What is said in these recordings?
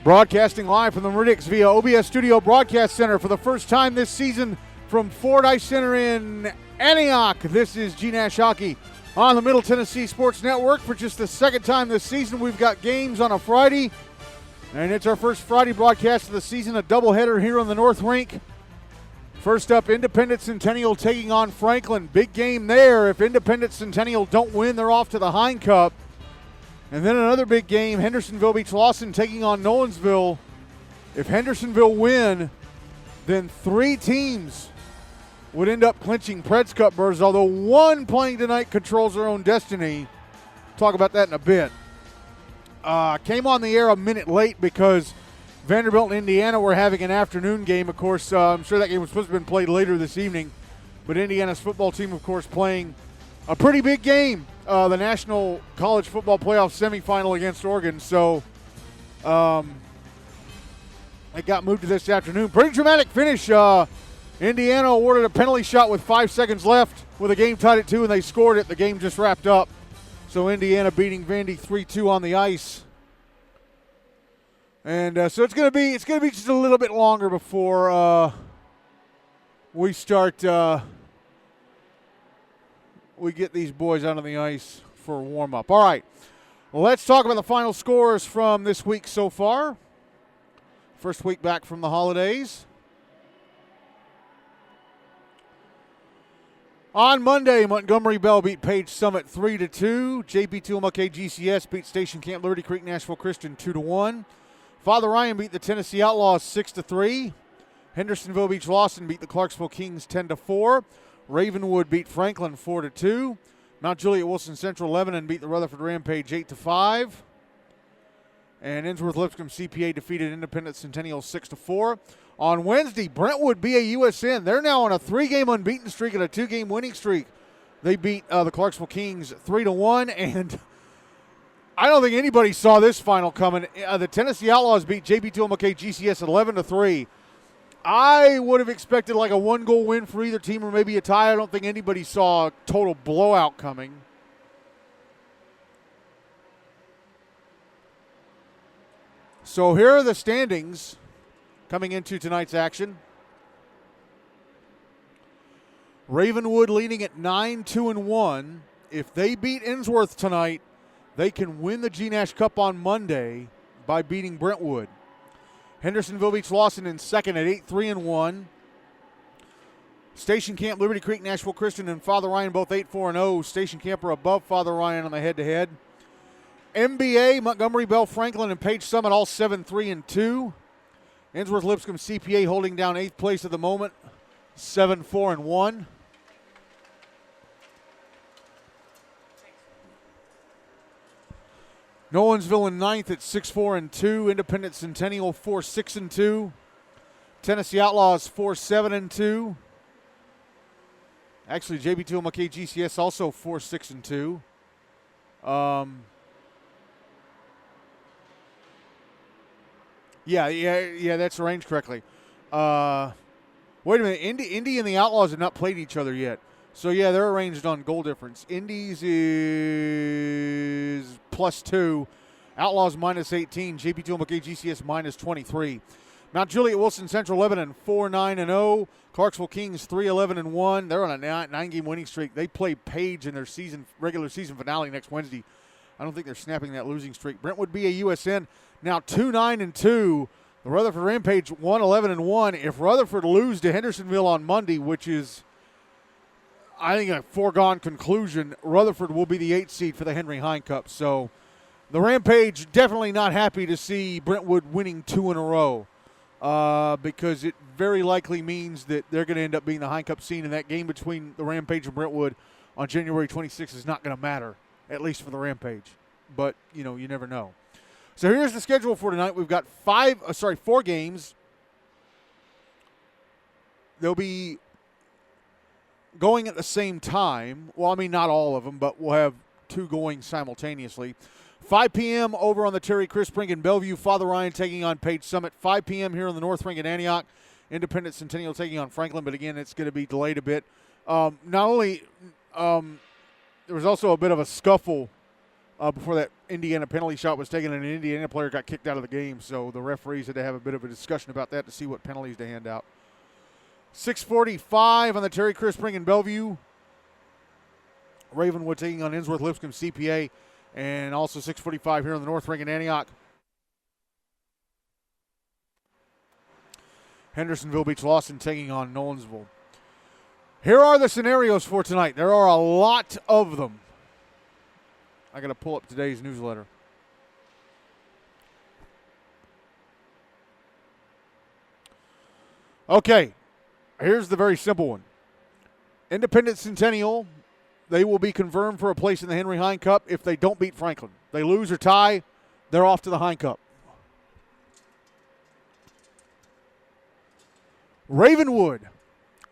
Broadcasting live from the Meridics via OBS Studio Broadcast Center for the first time this season from Ford Ice Center in Antioch. This is GNASH Hockey on the Middle Tennessee Sports Network. For just the second time this season, we've got games on a Friday, and it's our first Friday broadcast of the season, a doubleheader here on the North Rink. First up, Independence-Centennial taking on Franklin. Big game there. If Independence-Centennial don't win, they're off to the Hine Cup. And then another big game, Hendersonville beats Lawson taking on Nolensville. If Hendersonville win, then three teams would end up clinching Preds Cup berths, although one playing tonight controls their own destiny. Talk about that in a bit. Came on the air a minute late because Vanderbilt and Indiana were having an afternoon game. Of course, I'm sure that game was supposed to have been played later this evening. But Indiana's football team, of course, playing a pretty big game. The National College Football Playoff semifinal against Oregon. So it got moved to this afternoon. Pretty dramatic finish. Indiana awarded a penalty shot with 5 seconds left with the game tied at 2, and they scored it. The game just wrapped up. So Indiana beating Vandy 3-2 on the ice. And so it's gonna be just a little bit longer before we start. We get these boys out on the ice for a warm-up. All right, let's talk about the final scores from this week so far. First week back from the holidays. On Monday, Montgomery Bell beat Page Summit 3-2. JP2MLK GCS beat Station Camp Liberty Creek Nashville Christian 2-1. Father Ryan beat the Tennessee Outlaws 6-3. Hendersonville beat Lawson beat the Clarksville Kings 10-4. Ravenwood beat Franklin 4-2. Mount Juliet Wilson Central Lebanon beat the Rutherford Rampage 8-5. And Innsworth Lipscomb CPA defeated Independence-Centennial 6-4. On Wednesday, Brentwood BAUSN. They're now on a 3-game unbeaten streak and a 2-game winning streak. They beat the Clarksville Kings 3-1, and I don't think anybody saw this final coming. The Tennessee Outlaws beat JP2MLK GCS 11-3. I would have expected like a 1-goal win for either team or maybe a tie. I don't think anybody saw a total blowout coming. So here are the standings coming into tonight's action. Ravenwood leading at 9-2-1. If they beat Innsworth tonight, they can win the GNASH Cup on Monday by beating Brentwood. Hendersonville beats Lawson in second at 8-3-1. Station Camp Liberty Creek Nashville Christian and Father Ryan both 8-4-0. Station Camp are above Father Ryan on the head-to-head. MBA, Montgomery Bell, Franklin, and Page Summit all 7-3-2. Innsworth Lipscomb CPA holding down 8th place at the moment, 7-4-1. Nolensville in 9th at 6-4-2. Independence-Centennial 4-6-2. Tennessee Outlaws 4-7-2. Actually, JB2MLK GCS also 4-6-2. Yeah, that's arranged correctly. Wait a minute, Indy and the Outlaws have not played each other yet. So, yeah, they're arranged on goal difference. Indies is +2. Outlaws -18. JP2MLK GCS -23. Mount Juliet Wilson Central Lebanon 4-9-0. Clarksville Kings 3-11-1. They're on a 9-game winning streak. They play Page in their regular season finale next Wednesday. I don't think they're snapping that losing streak. Brentwood BAUSN now 2-9-2. The Rutherford Rampage 1-11-1. If Rutherford lose to Hendersonville on Monday, which is, I think, a foregone conclusion, Rutherford will be the 8th seed for the Henry Hine Cup. So the Rampage definitely not happy to see Brentwood winning 2 in a row because it very likely means that they're going to end up being the Hine Cup scene, and that game between the Rampage and Brentwood on January 26th is not going to matter, at least for the Rampage. But, you never know. So here's the schedule for tonight. We've got 4 games. They'll be going at the same time. Well, I mean, not all of them, but we'll have 2 going simultaneously. 5 p.m. over on the Terry Chris Brink in Bellevue. Father Ryan taking on Page Summit. 5 p.m. here on the North Rink in Antioch. Independence-Centennial taking on Franklin, but again, it's going to be delayed a bit. Not only there was also a bit of a scuffle before that Indiana penalty shot was taken and an Indiana player got kicked out of the game. So the referees had to have a bit of a discussion about that to see what penalties to hand out. 6:45 on the Terry Chris Spring in Bellevue. Ravenwood taking on Innsworth Lipscomb CPA. And also 6:45 here on the North Ring in Antioch. Hendersonville Beach Lawson taking on Nolensville. Here are the scenarios for tonight. There are a lot of them. I got to pull up today's newsletter. Okay, here's the very simple one. Independence-Centennial, they will be confirmed for a place in the Henry Hine Cup if they don't beat Franklin. They lose or tie, they're off to the Hine Cup. Ravenwood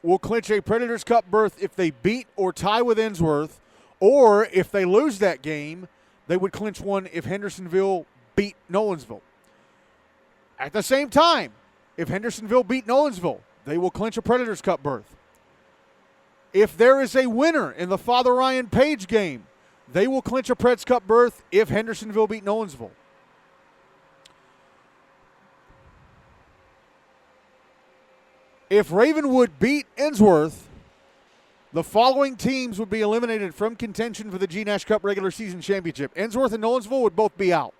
will clinch a Predators Cup berth if they beat or tie with Innsworth, or if they lose that game, they would clinch one if Hendersonville beat Nolensville. At the same time, if Hendersonville beat Nolensville, they will clinch a Predators Cup berth. If there is a winner in the Father Ryan Page game, they will clinch a Preds Cup berth if Hendersonville beat Nolensville. If Ravenwood beat Innsworth, the following teams would be eliminated from contention for the GNASH Cup regular season championship. Innsworth and Nolensville would both be out.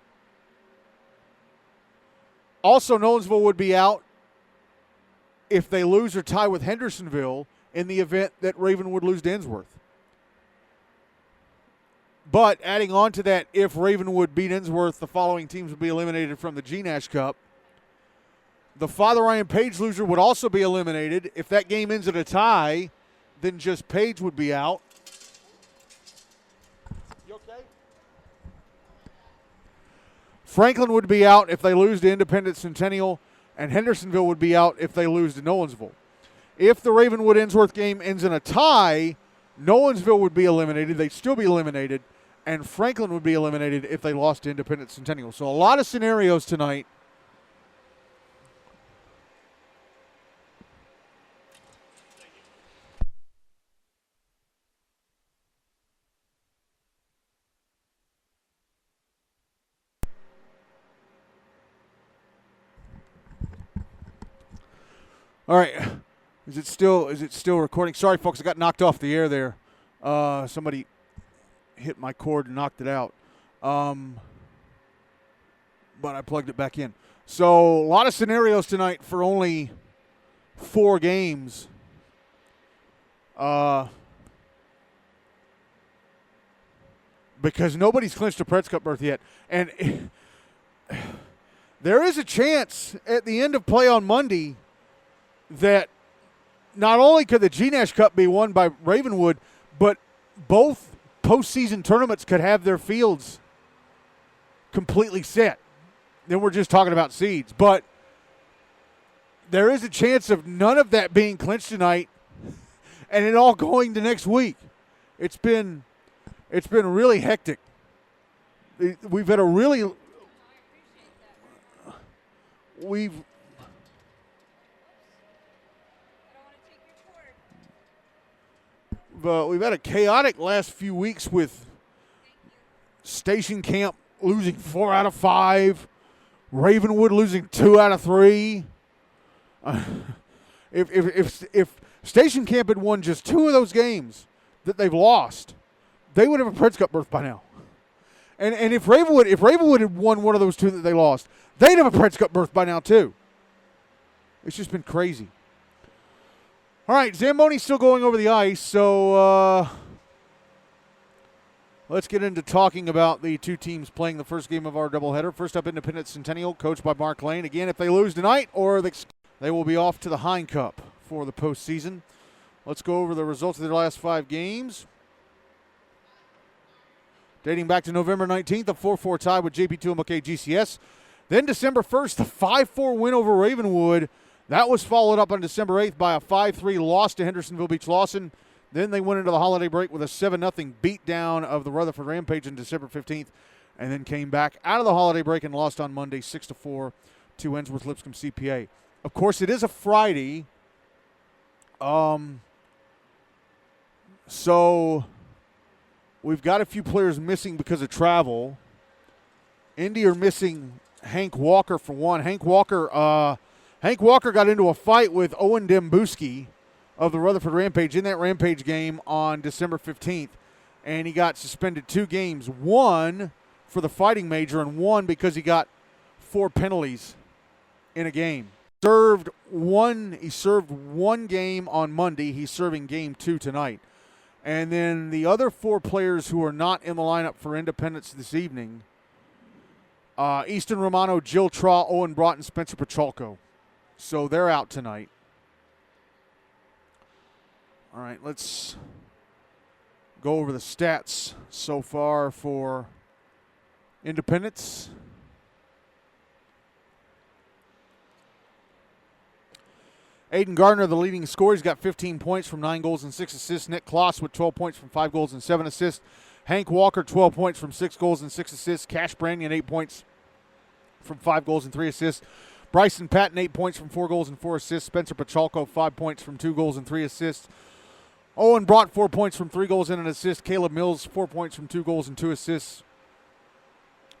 Also, Nolensville would be out if they lose or tie with Hendersonville in the event that Ravenwood lose to Innsworth. But adding on to that, if Ravenwood beat Innsworth, the following teams would be eliminated from the GNASH Cup. The Father Ryan Page loser would also be eliminated. If that game ends in a tie, then just Page would be out. You okay? Franklin would be out if they lose to Independence-Centennial, and Hendersonville would be out if they lose to Nolensville. If the Ravenwood-Innsworth game ends in a tie, Nolensville would be eliminated. They'd still be eliminated, and Franklin would be eliminated if they lost to Independence-Centennial. So a lot of scenarios tonight. All right, is it still recording? Sorry, folks, I got knocked off the air there. Somebody hit my cord and knocked it out, but I plugged it back in. So a lot of scenarios tonight for only 4 games. Because nobody's clinched a Preds Cup berth yet, and there is a chance at the end of play on Monday that not only could the GNASH Cup be won by Ravenwood, but both postseason tournaments could have their fields completely set. Then we're just talking about seeds. But there is a chance of none of that being clinched tonight and it all going to next week. It's been really hectic. We've had a really we've had a chaotic last few weeks with Station Camp losing 4 out of 5, Ravenwood losing 2 out of 3. If Station Camp had won just 2 of those games that they've lost, they would have a Preds Cup berth by now. And if Ravenwood had won one of those 2 that they lost, they'd have a Preds Cup berth by now too. It's just been crazy. All right, Zamboni's still going over the ice, so let's get into talking about the 2 teams playing the first game of our doubleheader. First up, Independence-Centennial, coached by Mark Lane. Again, if they lose tonight, or they will be off to the Hine Cup for the postseason. Let's go over the results of their last 5 games. Dating back to November 19th, a 4-4 tie with JP2 and McKay GCS. Then December 1st, a 5-4 win over Ravenwood. That was followed up on December 8th by a 5-3 loss to Hendersonville Beach Lawson. Then they went into the holiday break with a 7-0 beatdown of the Rutherford Rampage on December 15th, and then came back out of the holiday break and lost on Monday 6-4 to Innsworth Lipscomb CPA. Of course, it is a Friday, so we've got a few players missing because of travel. Indy are missing Hank Walker for one. Hank Walker got into a fight with Owen Dembuski of the Rutherford Rampage in that Rampage game on December 15th, and he got suspended 2 games, 1 for the fighting major and 1 because he got 4 penalties in a game. He served one game on Monday. He's serving game 2 tonight. And then the other 4 players who are not in the lineup for Independence this evening, Easton Romano, Jill Traw, Owen Broughton, Spencer Pachalko. So they're out tonight. All right, let's go over the stats so far for Independence. Aiden Gardner, the leading scorer. He's got 15 points from 9 goals and 6 assists. Nick Kloss with 12 points from 5 goals and 7 assists. Hank Walker, 12 points from 6 goals and 6 assists. Cash Brannion, 8 points from 5 goals and 3 assists. Bryson Patton, 8 points from 4 goals and 4 assists. Spencer Pachalko, 5 points from 2 goals and 3 assists. Owen Brought, 4 points from 3 goals and an assist. Caleb Mills, 4 points from 2 goals and 2 assists.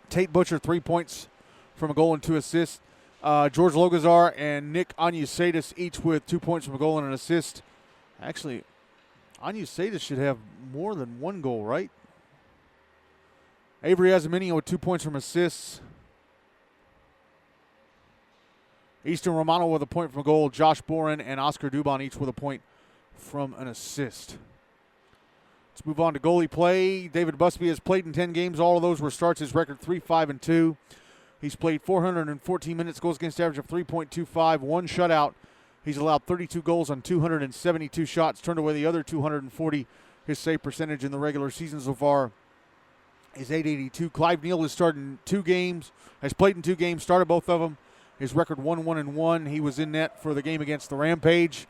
Tate Butcher, 3 points from a goal and 2 assists. George Logazar and Nick Anyusadis, each with 2 points from a goal and an assist. Actually, Anyusadis should have more than 1 goal, right? Avery Azaminio with 2 points from assists. Easton Romano with a point from a goal. Josh Boren and Oscar Dubon each with a point from an assist. Let's move on to goalie play. David Busby has played in 10 games. All of those were starts. His record 3-5-2. He's played 414 minutes, goals against average of 3.25, 1 shutout. He's allowed 32 goals on 272 shots, turned away the other 240. His save percentage in the regular season so far is .882. Clive Neal has played in 2 games, started both of them. His record 1-1-1. He was in net for the game against the Rampage.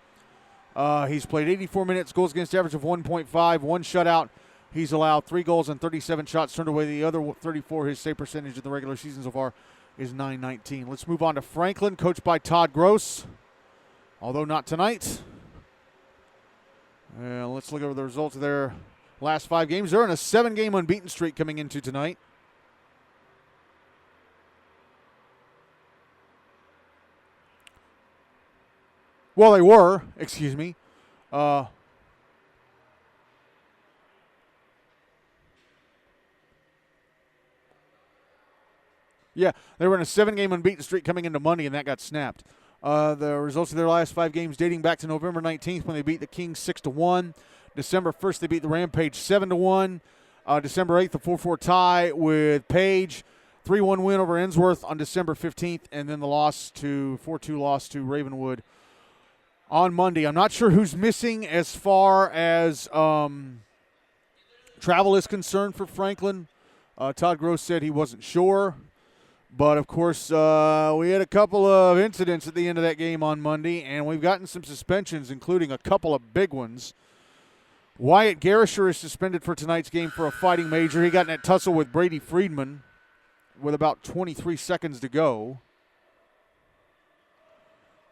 He's played 84 minutes, goals against average of 1.5, 1 shutout. He's allowed 3 goals and 37 shots, turned away the other 34. His save percentage in the regular season so far is .919. Let's move on to Franklin, coached by Todd Gross, although not tonight. Let's look over the results of their last 5 games. They're in a 7-game unbeaten streak coming into tonight. Well, they were, excuse me. Yeah, they were in a 7-game unbeaten streak coming into Monday, and that got snapped. The results of their last 5 games dating back to November 19th when they beat the Kings 6-1. December 1st, they beat the Rampage 7-1. December 8th, a 4-4 tie with Page. 3-1 win over Ensworth on December 15th, and then the 4-2 loss to Ravenwood on Monday. I'm not sure who's missing as far as travel is concerned for Franklin. Todd Gross said he wasn't sure. But, of course, we had a couple of incidents at the end of that game on Monday, and we've gotten some suspensions, including a couple of big ones. Wyatt Garisher is suspended for tonight's game for a fighting major. He got in that tussle with Brady Friedman with about 23 seconds to go.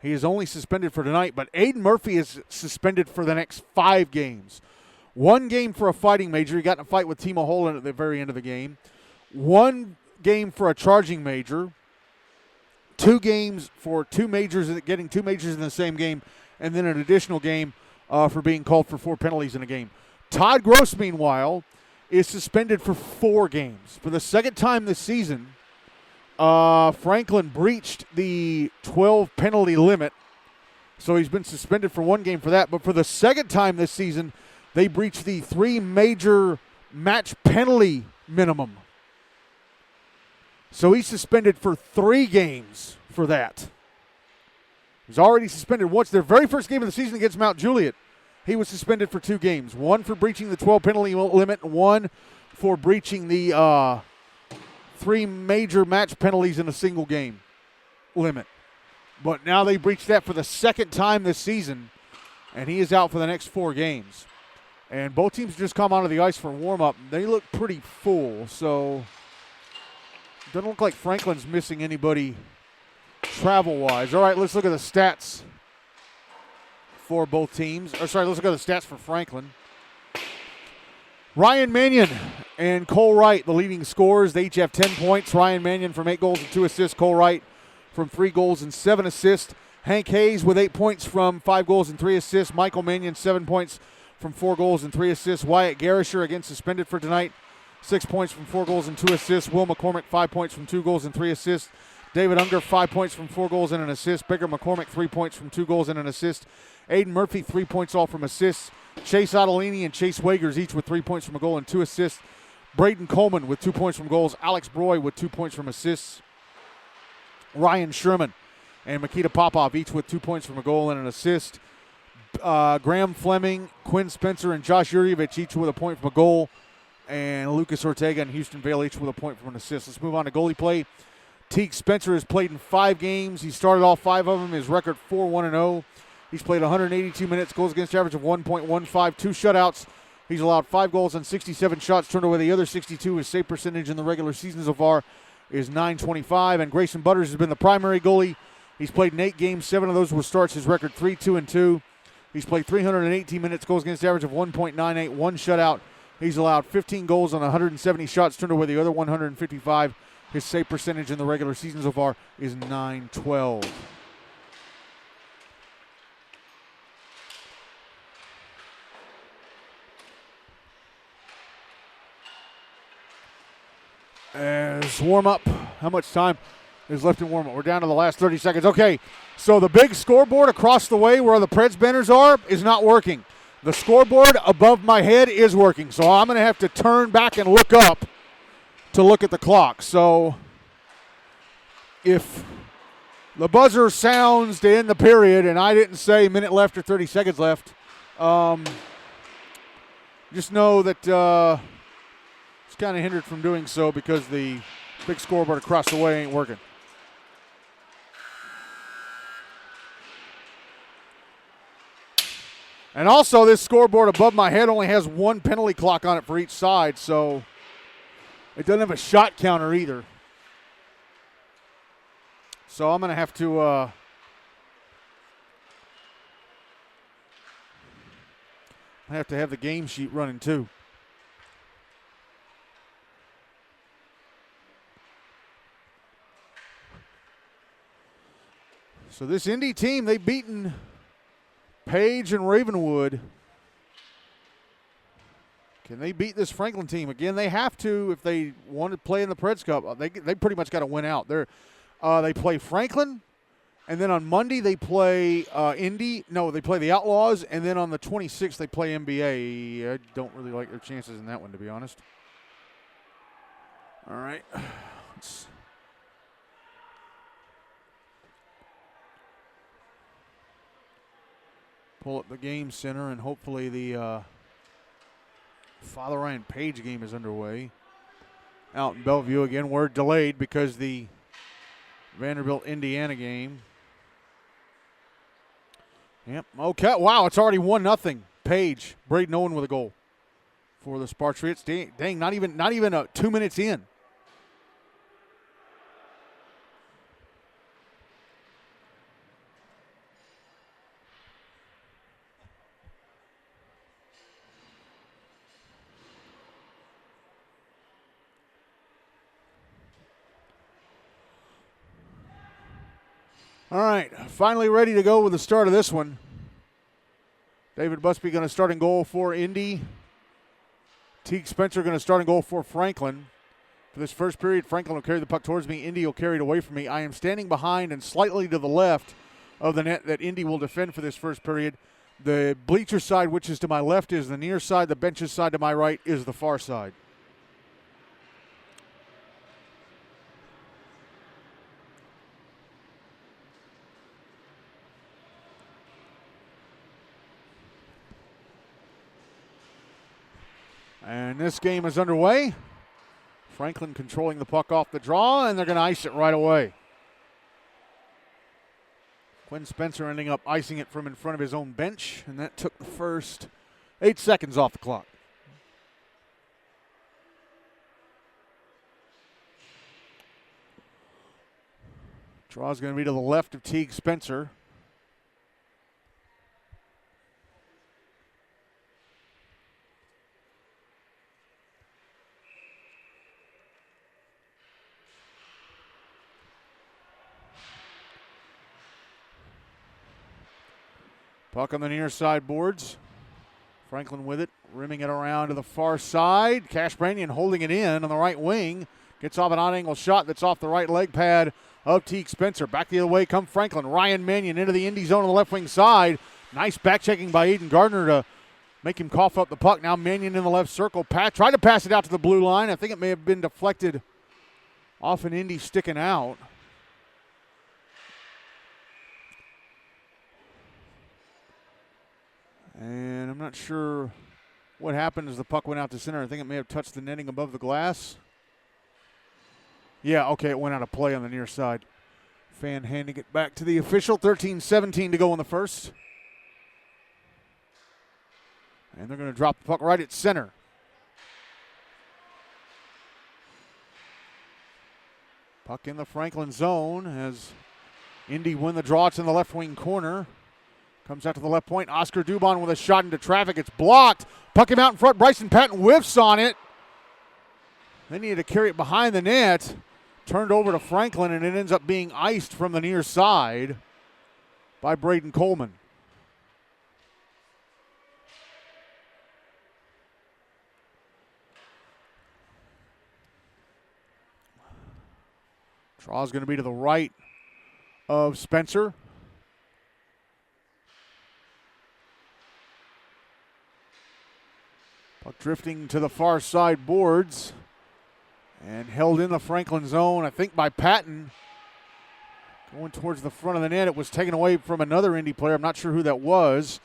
He is only suspended for tonight, but Aiden Murphy is suspended for the next 5 games. 1 game for a fighting major. He got in a fight with Timo Holland at the very end of the game. 1 game for a charging major. 2 games for 2 majors, getting 2 majors in the same game, and then an additional game for being called for 4 penalties in a game. Todd Gross, meanwhile, is suspended for 4 games. For the second time this season, Franklin breached the 12 penalty limit, so he's been suspended for 1 game for that. But for the second time this season, they breached the 3 major match penalty minimum. So he's suspended for 3 games for that. He's already suspended once. Their very first game of the season against Mount Juliet, he was suspended for 2 games. 1 for breaching the 12 penalty limit, and 1 for breaching the 3 major match penalties in a single game limit. But now they breached that for the second time this season, and he is out for the next 4 games. And both teams just come onto the ice for warm-up. They look pretty full, so doesn't look like Franklin's missing anybody travel-wise. All right, let's look at the stats for both teams. Let's look at the stats for Franklin. Ryan Mannion and Cole Wright, the leading scorers. They each have 10 points. Ryan Mannion from 8 goals and 2 assists. Cole Wright from 3 goals and 7 assists. Hank Hayes with 8 points from 5 goals and 3 assists. Michael Mannion, 7 points from 4 goals and 3 assists. Wyatt Garisher, again suspended for tonight, 6 points from 4 goals and 2 assists. Will McCormick, 5 points from 2 goals and 3 assists. David Unger, 5 points from 4 goals and an assist. Baker McCormick, 3 points from 2 goals and an assist. Aiden Murphy, 3 points all from assists. Chase Ottolini and Chase Wagers, each with 3 points from a goal and 2 assists. Braden Coleman with 2 points from goals. Alex Broy with 2 points from assists. Ryan Sherman and Makita Popov, each with 2 points from a goal and an assist. Graham Fleming, Quinn Spencer, and Josh Yurjevich, each with a point from a goal. And Lucas Ortega and Houston Vale, each with a point from an assist. Let's move on to goalie play. Teague Spencer has played in 5 games. He started all 5 of them. His record 4-1-0. He's played 182 minutes, goals against average of 1.15, 2 shutouts. He's allowed 5 goals on 67 shots, turned away the other 62. His save percentage in the regular season so far is .925. And Grayson Butters has been the primary goalie. He's played in 8 games, 7 of those were starts. His record 3-2-2. He's played 318 minutes, goals against average of 1.98, 1 shutout. He's allowed 15 goals on 170 shots, turned away the other 155. His save percentage in the regular season so far is .912. As warm-up, how much time is left in warm-up? We're down to the last 30 seconds. Okay, so the big scoreboard across the way where the Preds banners are is not working. The scoreboard above my head is working, so I'm going to have to turn back and look up to look at the clock. So if the buzzer sounds to end the period and I didn't say minute left or 30 seconds left, just know that it's kind of hindered from doing so because the big scoreboard across the way ain't working. And also, this scoreboard above my head only has 1 penalty clock on it for each side, so it doesn't have a shot counter either. So I'm going to have the game sheet running too. So this Indy team, they've beaten Page and Ravenwood. Can they beat this Franklin team? Again, they have to if they want to play in the Preds Cup. They pretty much got to win out. They play Franklin, and then on Monday they play Indy. No, they play the Outlaws, and then on the 26th they play NBA. I don't really like their chances in that one, to be honest. All right. Let's pull up the game center, and hopefully the Father Ryan Page game is underway. Out in Bellevue again. We're delayed because the Vanderbilt, Indiana game. Yep. Okay. Wow, it's already 1-0. Page, Braden Owen with a goal for the Sparks. Dang, not even 2 minutes in. All right, finally ready to go with the start of this one. David Busby going to start in goal for Indy. Teague Spencer going to start in goal for Franklin. For this first period, Franklin will carry the puck towards me. Indy will carry it away from me. I am standing behind and slightly to the left of the net that Indy will defend for this first period. The bleacher side, which is to my left, is the near side. The benches side to my right is the far side. And this game is underway. Franklin controlling the puck off the draw, and they're going to ice it right away. Quinn Spencer ending up icing it from in front of his own bench, and that took the first 8 seconds off the clock. Draw is going to be to the left of Teague Spencer. Puck on the near side boards. Franklin with it, rimming it around to the far side. Cash Branyan holding it in on the right wing. Gets off an odd-angle shot that's off the right leg pad of Teague Spencer. Back the other way come Franklin. Ryan Mannion into the Indy zone on the left wing side. Nice back-checking by Aiden Gardner to make him cough up the puck. Now Mannion in the left circle. Tried to pass it out to the blue line. I think it may have been deflected off an Indy sticking out. And I'm not sure what happened as the puck went out to center. I think it may have touched the netting above the glass. Yeah, okay, it went out of play on the near side. Fan handing it back to the official. 13-17 to go in the first. And they're going to drop the puck right at center. Puck in the Franklin zone as Indy win the draw. It's in the left wing corner. Comes out to the left point. Oscar Dubon with a shot into traffic. It's blocked. Puck him out in front. Bryson Patton whiffs on it. They needed to carry it behind the net. Turned over to Franklin, and it ends up being iced from the near side by Braden Coleman. Draw is going to be to the right of Spencer. Puck drifting to the far side boards and held in the Franklin zone, I think, by Patton. Going towards the front of the net. It was taken away from another Indy player. I'm not sure who that was.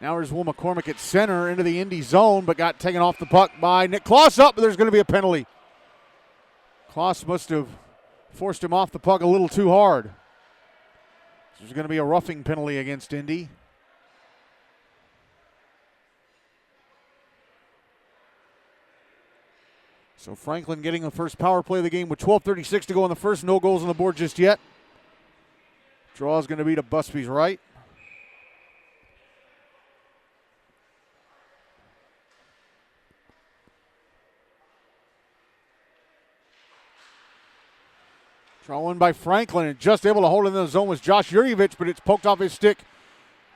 Now there's Will McCormick at center into the Indy zone, but got taken off the puck by Nick Kloss up, but there's going to be a penalty. Kloss must have forced him off the puck a little too hard. There's going to be a roughing penalty against Indy. So Franklin getting the first power play of the game with 12:36 to go in the first. No goals on the board just yet. Draw is going to be to Busby's right. Draw one by Franklin, and just able to hold it in the zone was Josh Yurjevich, but it's poked off his stick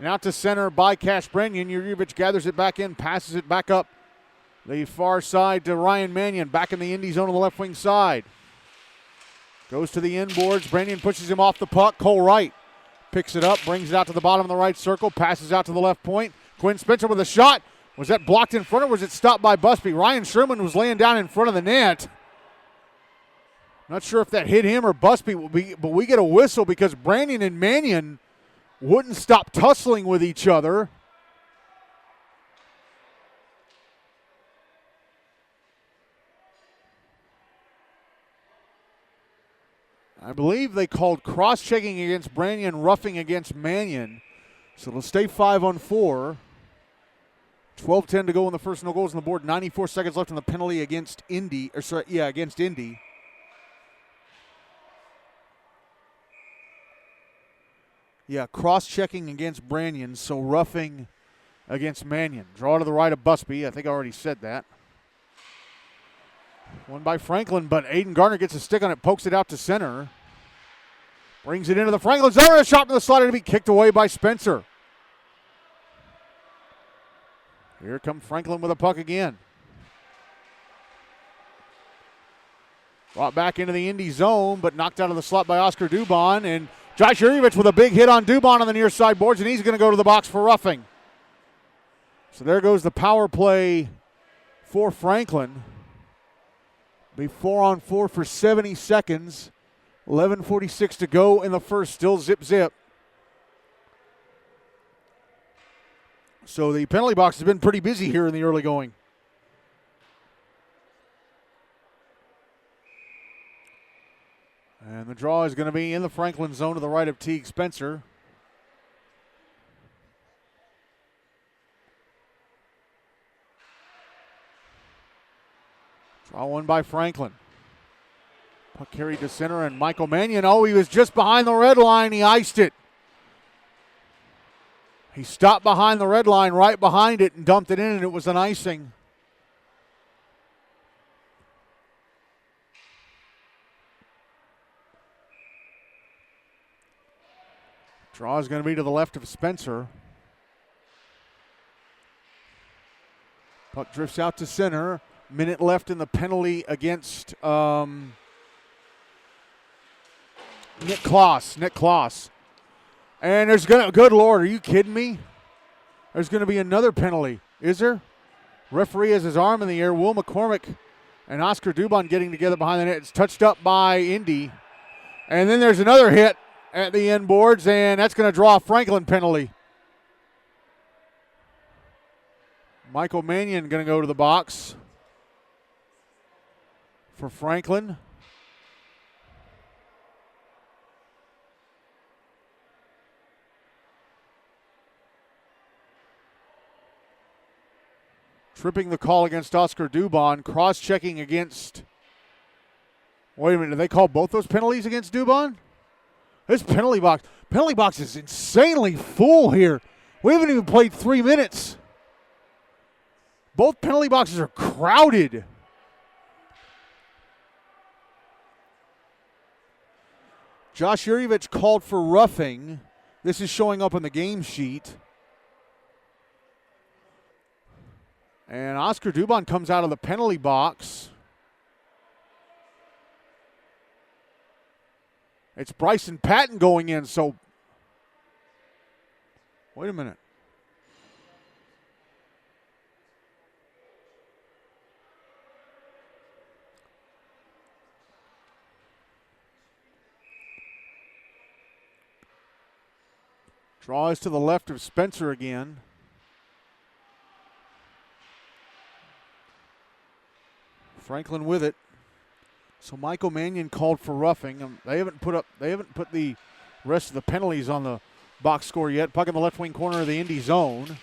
and out to center by Cash Branyan. Yurjevich gathers it back in, passes it back up the far side to Ryan Mannion, back in the Indy zone on the left wing side. Goes to the inboards. Branyan pushes him off the puck. Cole Wright picks it up, brings it out to the bottom of the right circle, passes out to the left point. Quinn Spencer with a shot. Was that blocked in front or was it stopped by Busby? Ryan Sherman was laying down in front of the net. Not sure if that hit him or Busby, but we get a whistle because Branyan and Mannion wouldn't stop tussling with each other. I believe they called cross-checking against Branyan, roughing against Mannion. So it'll stay 5-on-4. 12:10 to go in the first. No goals on the board. 94 seconds left on the penalty against Indy. Against Indy. Yeah, cross-checking against Branyan, so roughing against Mannion. Draw to the right of Busby. I think I already said that. One by Franklin, but Aiden Gardner gets a stick on it, pokes it out to center. Brings it into the Franklin zone. A shot to the slider to be kicked away by Spencer. Here comes Franklin with a puck again. Brought back into the Indy zone, but knocked out of the slot by Oscar Dubon. And Josh Yurjevich with a big hit on Dubon on the near side boards, and he's going to go to the box for roughing. So there goes the power play for Franklin. Be 4-on-4 for 70 seconds. 11:46 to go in the first. Still zip. So the penalty box has been pretty busy here in the early going. And the draw is going to be in the Franklin zone to the right of Teague Spencer. Draw one by Franklin. Puck carried to center, and Michael Mannion, he was just behind the red line. He iced it. He stopped behind the red line, right behind it, and dumped it in, and it was an icing. Draw is going to be to the left of Spencer. Puck drifts out to center. Minute left in the penalty against Nick Kloss. And there's good Lord, are you kidding me? There's going to be another penalty. Is there? Referee has his arm in the air. Will McCormick and Oscar Dubon getting together behind the net. It's touched up by Indy. And then there's another hit at the end boards, and that's going to draw a Franklin penalty. Michael Mannion going to go to the box for Franklin. Tripping the call against Oscar Dubon, cross-checking against... Wait a minute, did they call both those penalties against Dubon? This penalty box is insanely full here. We haven't even played 3 minutes. Both penalty boxes are crowded. Josh Yurjevich called for roughing. This is showing up on the game sheet. And Oscar Dubon comes out of the penalty box. It's Bryson Patton going in, so wait a minute. Draw is to the left of Spencer again. Franklin with it. So Michael Mannion called for roughing. They haven't put the rest of the penalties on the box score yet. Puck in the left wing corner of the Indy zone.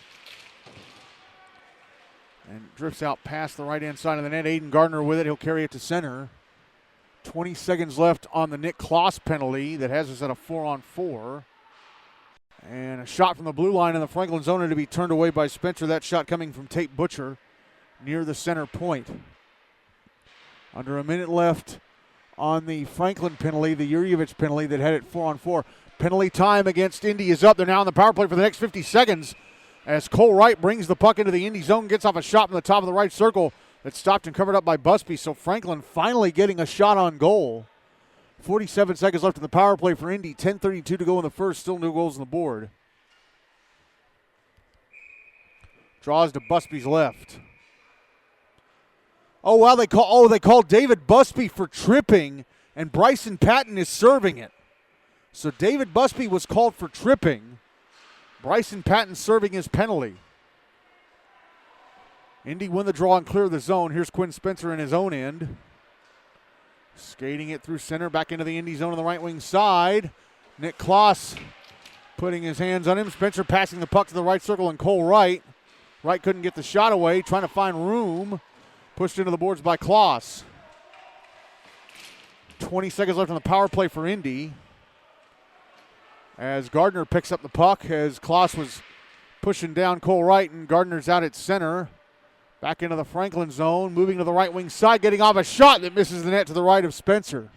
And drifts out past the right-hand side of the net. Aiden Gardner with it. He'll carry it to center. 20 seconds left on the Nick Kloss penalty that has us at a 4-on-4. And a shot from the blue line in the Franklin zone to be turned away by Spencer. That shot coming from Tate Butcher near the center point. Under a minute left on the Franklin penalty, the Yurjevich penalty that had it 4-on-4. Penalty time against Indy is up. They're now on the power play for the next 50 seconds as Cole Wright brings the puck into the Indy zone, gets off a shot from the top of the right circle that's stopped and covered up by Busby. So Franklin finally getting a shot on goal. 47 seconds left in the power play for Indy. 10:32 to go in the first. Still no goals on the board. Draws to Busby's left. Oh, wow, they called David Busby for tripping, and Bryson Patton is serving it. So David Busby was called for tripping. Bryson Patton serving his penalty. Indy win the draw and clear the zone. Here's Quinn Spencer in his own end. Skating it through center, back into the Indy zone on the right wing side. Nick Kloss putting his hands on him. Spencer passing the puck to the right circle, and Cole Wright. Wright couldn't get the shot away, trying to find room. Pushed into the boards by Kloss. 20 seconds left on the power play for Indy. As Gardner picks up the puck, as Kloss was pushing down Cole Wright, and Gardner's out at center. Back into the Franklin zone, moving to the right wing side, getting off a shot that misses the net to the right of Spencer.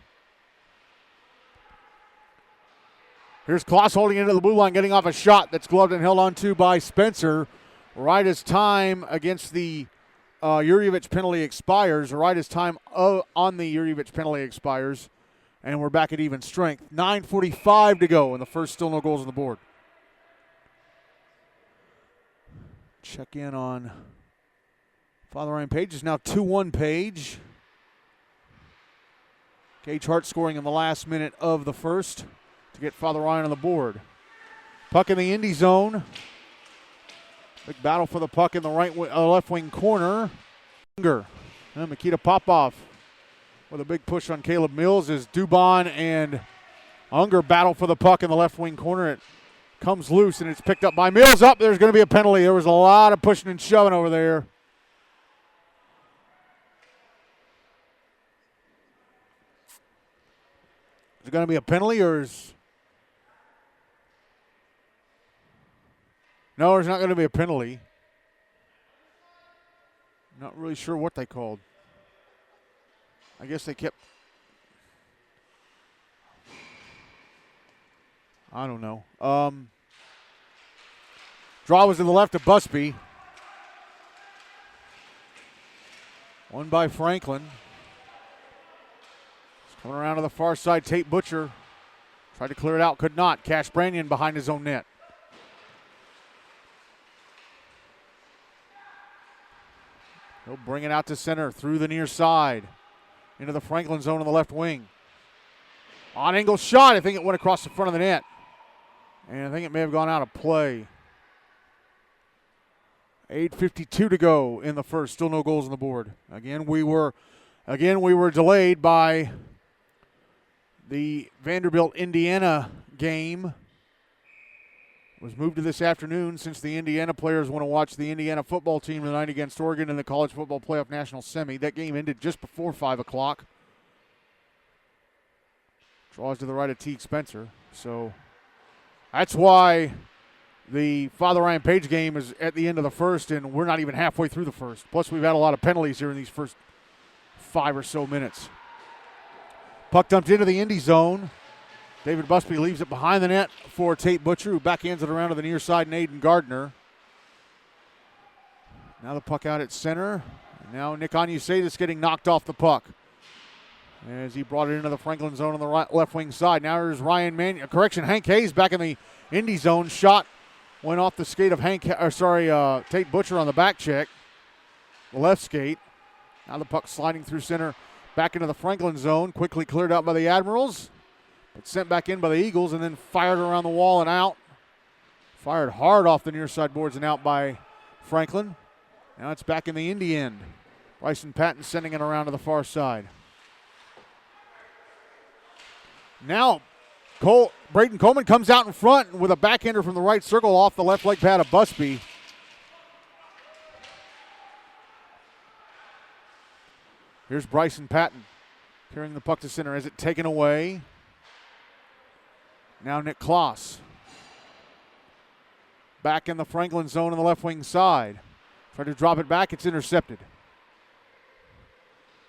Here's Kloss holding into the blue line, getting off a shot that's gloved and held on to by Spencer. Right as time against the Yurjevich penalty expires, right as time on the Yurjevich penalty expires, and we're back at even strength. 9:45 to go, and the first still no goals on the board. Check in on Father Ryan Page. Is now 2-1 Page. Gage Hart scoring in the last minute of the first to get Father Ryan on the board. Puck in the Indy zone. Big battle for the puck in the left wing corner. And Mikita Popov with a big push on Caleb Mills as Dubon and Unger battle for the puck in the left wing corner. It comes loose and it's picked up by Mills. Up, there's going to be a penalty. There was a lot of pushing and shoving over there. Is it going to be a penalty or is... No, there's not going to be a penalty. Not really sure what they called. I guess they kept... I don't know. Draw was to the left of Busby. One by Franklin. Coming around to the far side, Tate Butcher tried to clear it out, could not. Cash Brannion behind his own net. He'll bring it out to center through the near side into the Franklin zone on the left wing. On angle shot, I think it went across the front of the net. And I think it may have gone out of play. 8:52 to go in the first. Still no goals on the board. Again, we were delayed by the Vanderbilt-Indiana game. It was moved to this afternoon since the Indiana players want to watch the Indiana football team tonight against Oregon in the College Football Playoff National Semi. That game ended just before 5 o'clock. Draws to the right of Teague Spencer. So that's why the Father Ryan Page game is at the end of the first, and we're not even halfway through the first. Plus, we've had a lot of penalties here in these first 5 or so minutes. Puck dumped into the Indy zone. David Busby leaves it behind the net for Tate Butcher, who backhands it around to the near side, and Aiden Gardner. Now the puck out at center. And now Nick Onyesadis getting knocked off the puck as he brought it into the Franklin zone on the right, left wing side. Now here's Ryan Mannion. Hank Hayes back in the Indy zone. Shot went off the skate of Tate Butcher on the back check. The left skate. Now the puck sliding through center back into the Franklin zone. Quickly cleared out by the Admirals. But sent back in by the Eagles and then fired around the wall and out. Fired hard off the near side boards and out by Franklin. Now it's back in the Indy end. Bryson Patton sending it around to the far side. Now Braden Coleman comes out in front with a backhander from the right circle off the left leg pad of Busby. Here's Bryson Patton carrying the puck to center. Is it taken away? Now Nick Kloss. Back in the Franklin zone on the left wing side. Try to drop it back. It's intercepted.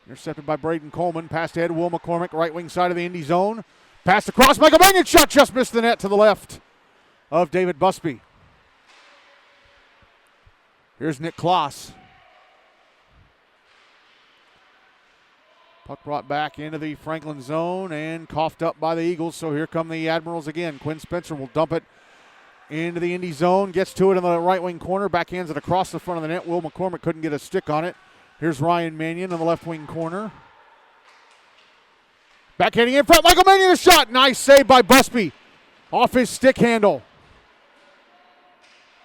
Intercepted by Braden Coleman. Pass ahead, Will McCormick, right wing side of the Indy zone. Pass across. Michael Mannion shot just missed the net to the left of David Busby. Here's Nick Kloss. Puck brought back into the Franklin zone and coughed up by the Eagles. So here come the Admirals again. Quinn Spencer will dump it into the Indy zone. Gets to it in the right wing corner. Backhands it across the front of the net. Will McCormick couldn't get a stick on it. Here's Ryan Mannion in the left wing corner. Backhanding in front. Michael Mannion a shot. Nice save by Busby off his stick handle.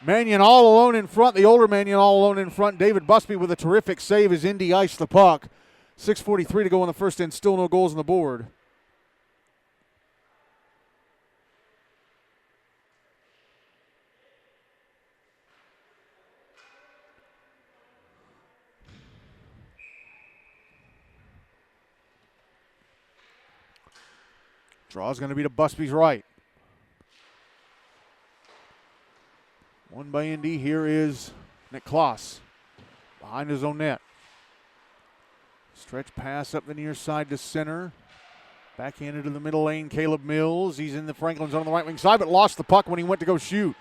Mannion all alone in front. The older Mannion all alone in front. David Busby with a terrific save as Indy iced the puck. 6:43 to go in the first and still no goals on the board. Draw's going to be to Busby's right. One by Indy. Here is Nick Kloss behind his own net. Stretch pass up the near side to center. Backhanded to the middle lane, Caleb Mills. He's in the Franklin zone on the right wing side, but lost the puck when he went to go shoot.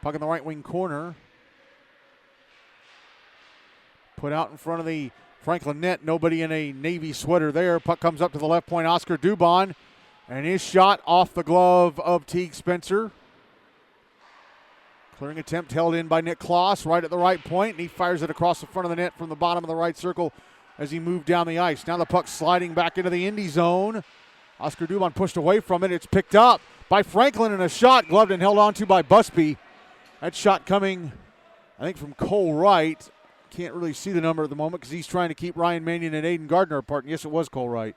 Puck in the right wing corner. Put out in front of the Franklin net. Nobody in a Navy sweater there. Puck comes up to the left point. Oscar Dubon. And his shot off the glove of Teague Spencer. Clearing attempt held in by Nick Kloss right at the right point, and he fires it across the front of the net from the bottom of the right circle as he moved down the ice. Now the puck sliding back into the Indy zone. Oscar Dubon pushed away from it. It's picked up by Franklin and a shot gloved and held onto by Busby. That shot coming, I think, from Cole Wright. Can't really see the number at the moment because he's trying to keep Ryan Mannion and Aiden Gardner apart. And yes, it was Cole Wright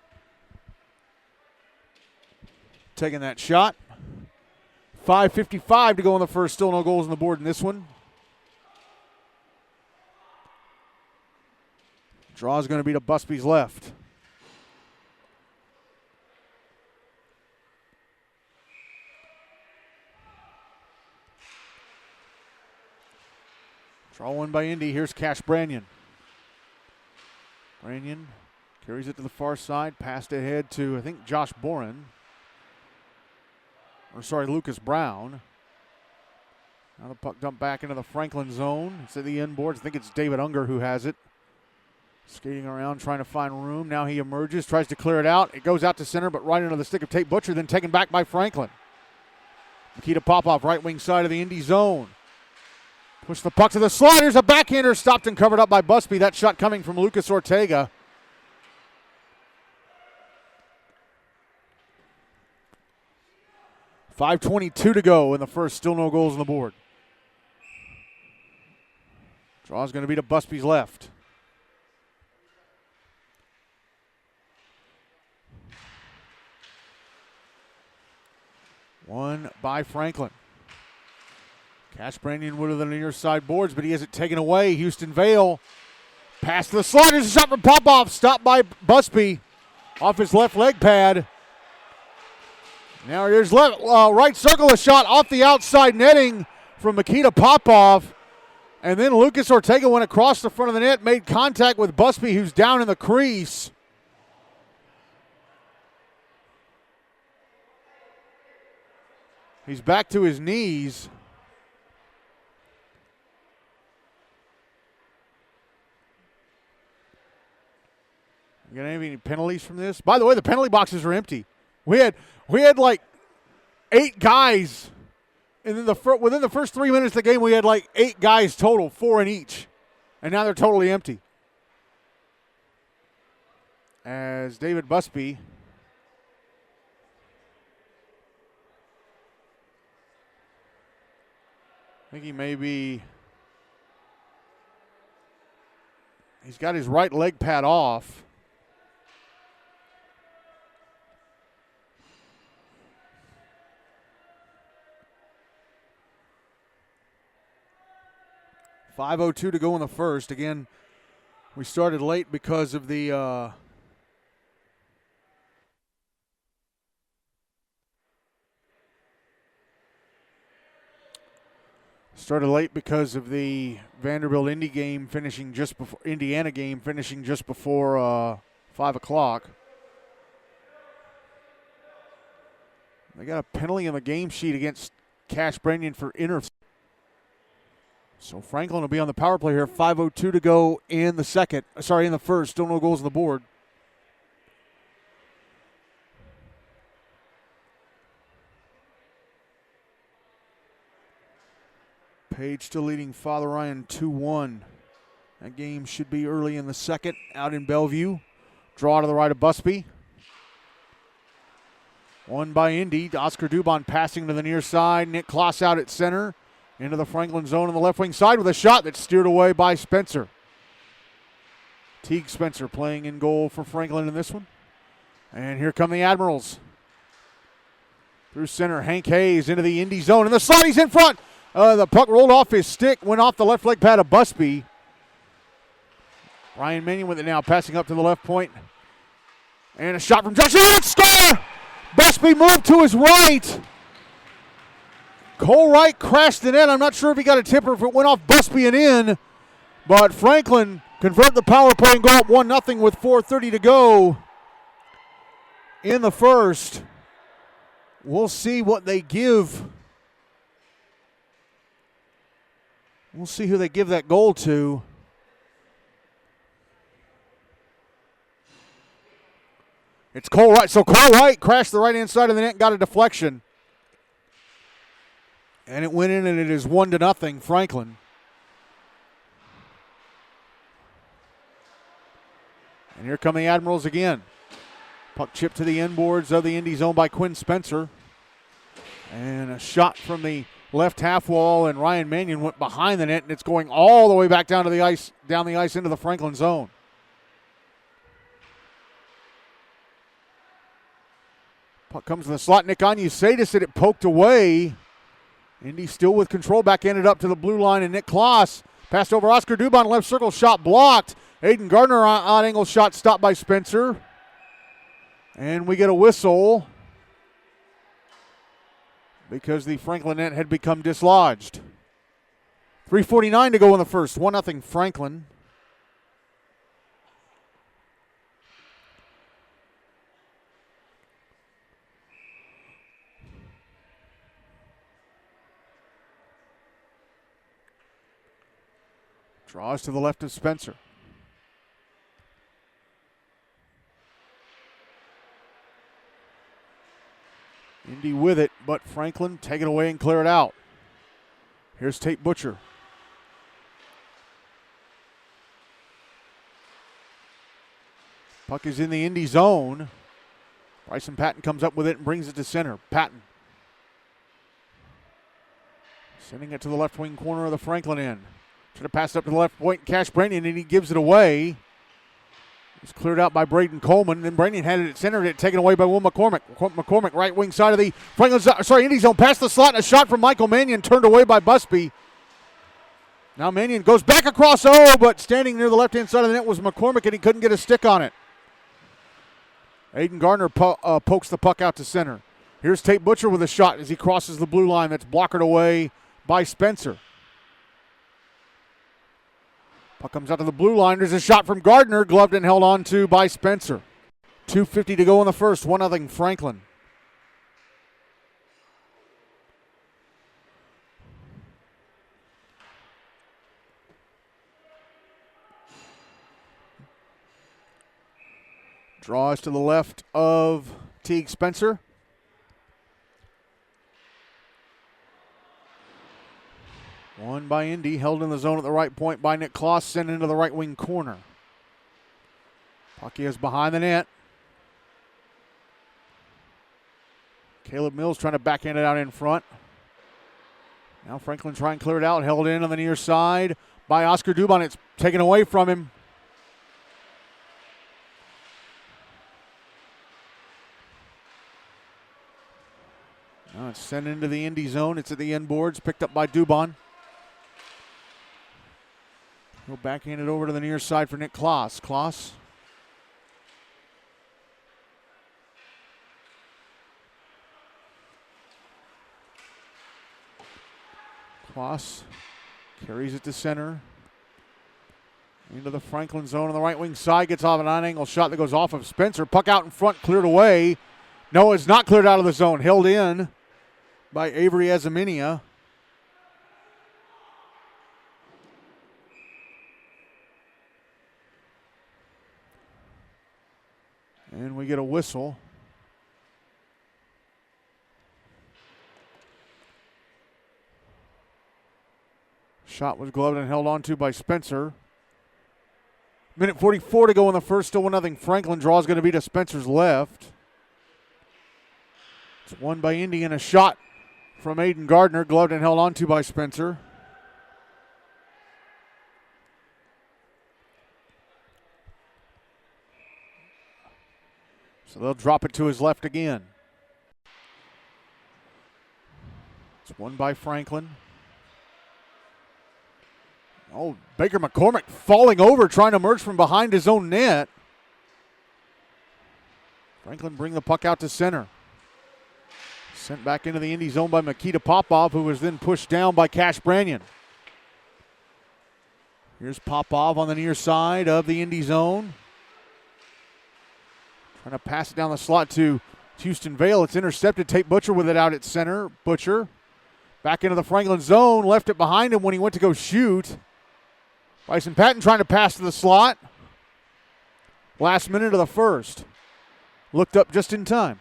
taking that shot. 5:55 to go in the first. Still no goals on the board in this one. Draw is going to be to Busby's left. Draw one by Indy. Here's Cash Brannion. Brannion carries it to the far side. Passed ahead to, I think, Josh Boren. Lucas Brown. Now the puck dumped back into the Franklin zone. It's at the end boards. I think it's David Unger who has it. Skating around, trying to find room. Now he emerges, tries to clear it out. It goes out to center, but right into the stick of Tate Butcher, then taken back by Franklin. Nikita Popov, right wing side of the Indy zone. Push the puck to the sliders. A backhander stopped and covered up by Busby. That shot coming from Lucas Ortega. .522 to go in the first. Still no goals on the board. Draw's going to be to Busby's left. One by Franklin. Cash Brannion would have the near side boards, but he has it taken away. Houston Vale. Pass to the sliders. A shot from Popov. Stopped by Busby off his left leg pad. Now here's right circle. A shot off the outside netting from Nikita Popov. And then Lucas Ortega went across the front of the net, made contact with Busby, who's down in the crease. He's back to his knees. You gonna have any penalties from this? By the way, the penalty boxes are empty. We had like 8 guys, and then within the first 3 minutes of the game, we had like 8 guys total, 4 in each, and now they're totally empty. As David Busby I think he's got his right leg pad off. .502 to go in the first. Again, we started late because of the Vanderbilt Indiana game finishing just before 5 o'clock. They got a penalty on the game sheet against Cash Brannion for interference. So Franklin will be on the power play here. .502 to go in the first. Still no goals on the board. Page still leading Father Ryan 2-1. That game should be early in the second out in Bellevue. Draw to the right of Busby. One by Indy. Oscar Dubon passing to the near side. Nick Kloss out at center. Into the Franklin zone on the left wing side with a shot that's steered away by Spencer. Teague Spencer playing in goal for Franklin in this one. And here come the Admirals. Through center, Hank Hayes into the Indy zone. And the slide, he's in front. The puck rolled off his stick, went off the left leg pad of Busby. Ryan Mannion with it now, passing up to the left point. And a shot from Josh. Let's score! Busby moved to his right. Cole Wright crashed the net. I'm not sure if he got a tip or if it went off Busby and in. But Franklin convert the power play and go up 1-0 with 4:30 to go in the first. We'll see what they give. We'll see who they give that goal to. It's Cole Wright. So Cole Wright crashed the right-hand side of the net and got a deflection. And it went in, and it is 1-0 Franklin. And here come the Admirals again. Puck chipped to the inboards of the Indy zone by Quinn Spencer. And a shot from the left half wall, and Ryan Mannion went behind the net, and it's going all the way back down to the ice, into the Franklin zone. Puck comes to the slot. Nick Anyusadis said it poked away. Indy still with control, back ended up to the blue line, and Nick Kloss passed over Oscar Dubon, left circle, shot blocked. Aiden Gardner, odd angle shot stopped by Spencer. And we get a whistle because the Franklin net had become dislodged. 3:49 to go in the first, 1-0 Franklin. Draws to the left of Spencer. Indy with it, but Franklin take it away and clear it out. Here's Tate Butcher. Puck is in the Indy zone. Bryson Patton comes up with it and brings it to center. Patton sending it to the left wing corner of the Franklin end. Trying to pass it up to the left point. Cash Branion, and he gives it away. It's cleared out by Braden Coleman. Then Branion had it centered, it taken away by Will McCormick. McCormick, right wing side of the Indy zone. Past the slot, and a shot from Michael Mannion turned away by Busby. Now Mannion goes back across, but standing near the left-hand side of the net was McCormick, and he couldn't get a stick on it. Aiden Gardner pokes the puck out to center. Here's Tate Butcher with a shot as he crosses the blue line. That's blockered away by Spencer. Puck comes out to the blue line. There's a shot from Gardner, gloved and held on to by Spencer. 2:50 to go in the first, 1-0 Franklin. Draws to the left of Teague Spencer. Won by Indy, held in the zone at the right point by Nick Kloss, sent into the right wing corner. Puck is behind the net. Caleb Mills trying to backhand it out in front. Now Franklin trying to clear it out, held in on the near side by Oscar Dubon. It's taken away from him. Now it's sent into the Indy zone. It's at the end boards, picked up by Dubon. He'll backhand it over to the near side for Nick Kloss. Kloss carries it to center. Into the Franklin zone on the right wing side. Gets off an on-angle shot that goes off of Spencer. Puck out in front, cleared away. No, it's not cleared out of the zone. Held in by Avery Azaminia. And we get a whistle. Shot was gloved and held onto by Spencer. Minute 44 to go in the first, still 1-0 Franklin. Draw is going to be to Spencer's left. It's won by Indy, and a shot from Aiden Gardner, gloved and held onto by Spencer. So they'll drop it to his left again. It's won by Franklin. Oh, Baker McCormick falling over, trying to emerge from behind his own net. Franklin bring the puck out to center. Sent back into the Indy zone by Makita Popov, who was then pushed down by Cash Branion. Here's Popov on the near side of the Indy zone. Trying to pass it down the slot to Houston Vale. It's intercepted. Tate Butcher with it out at center. Butcher back into the Franklin zone. Left it behind him when he went to go shoot. Bryson Patton trying to pass to the slot. Last minute of the first. Looked up just in time.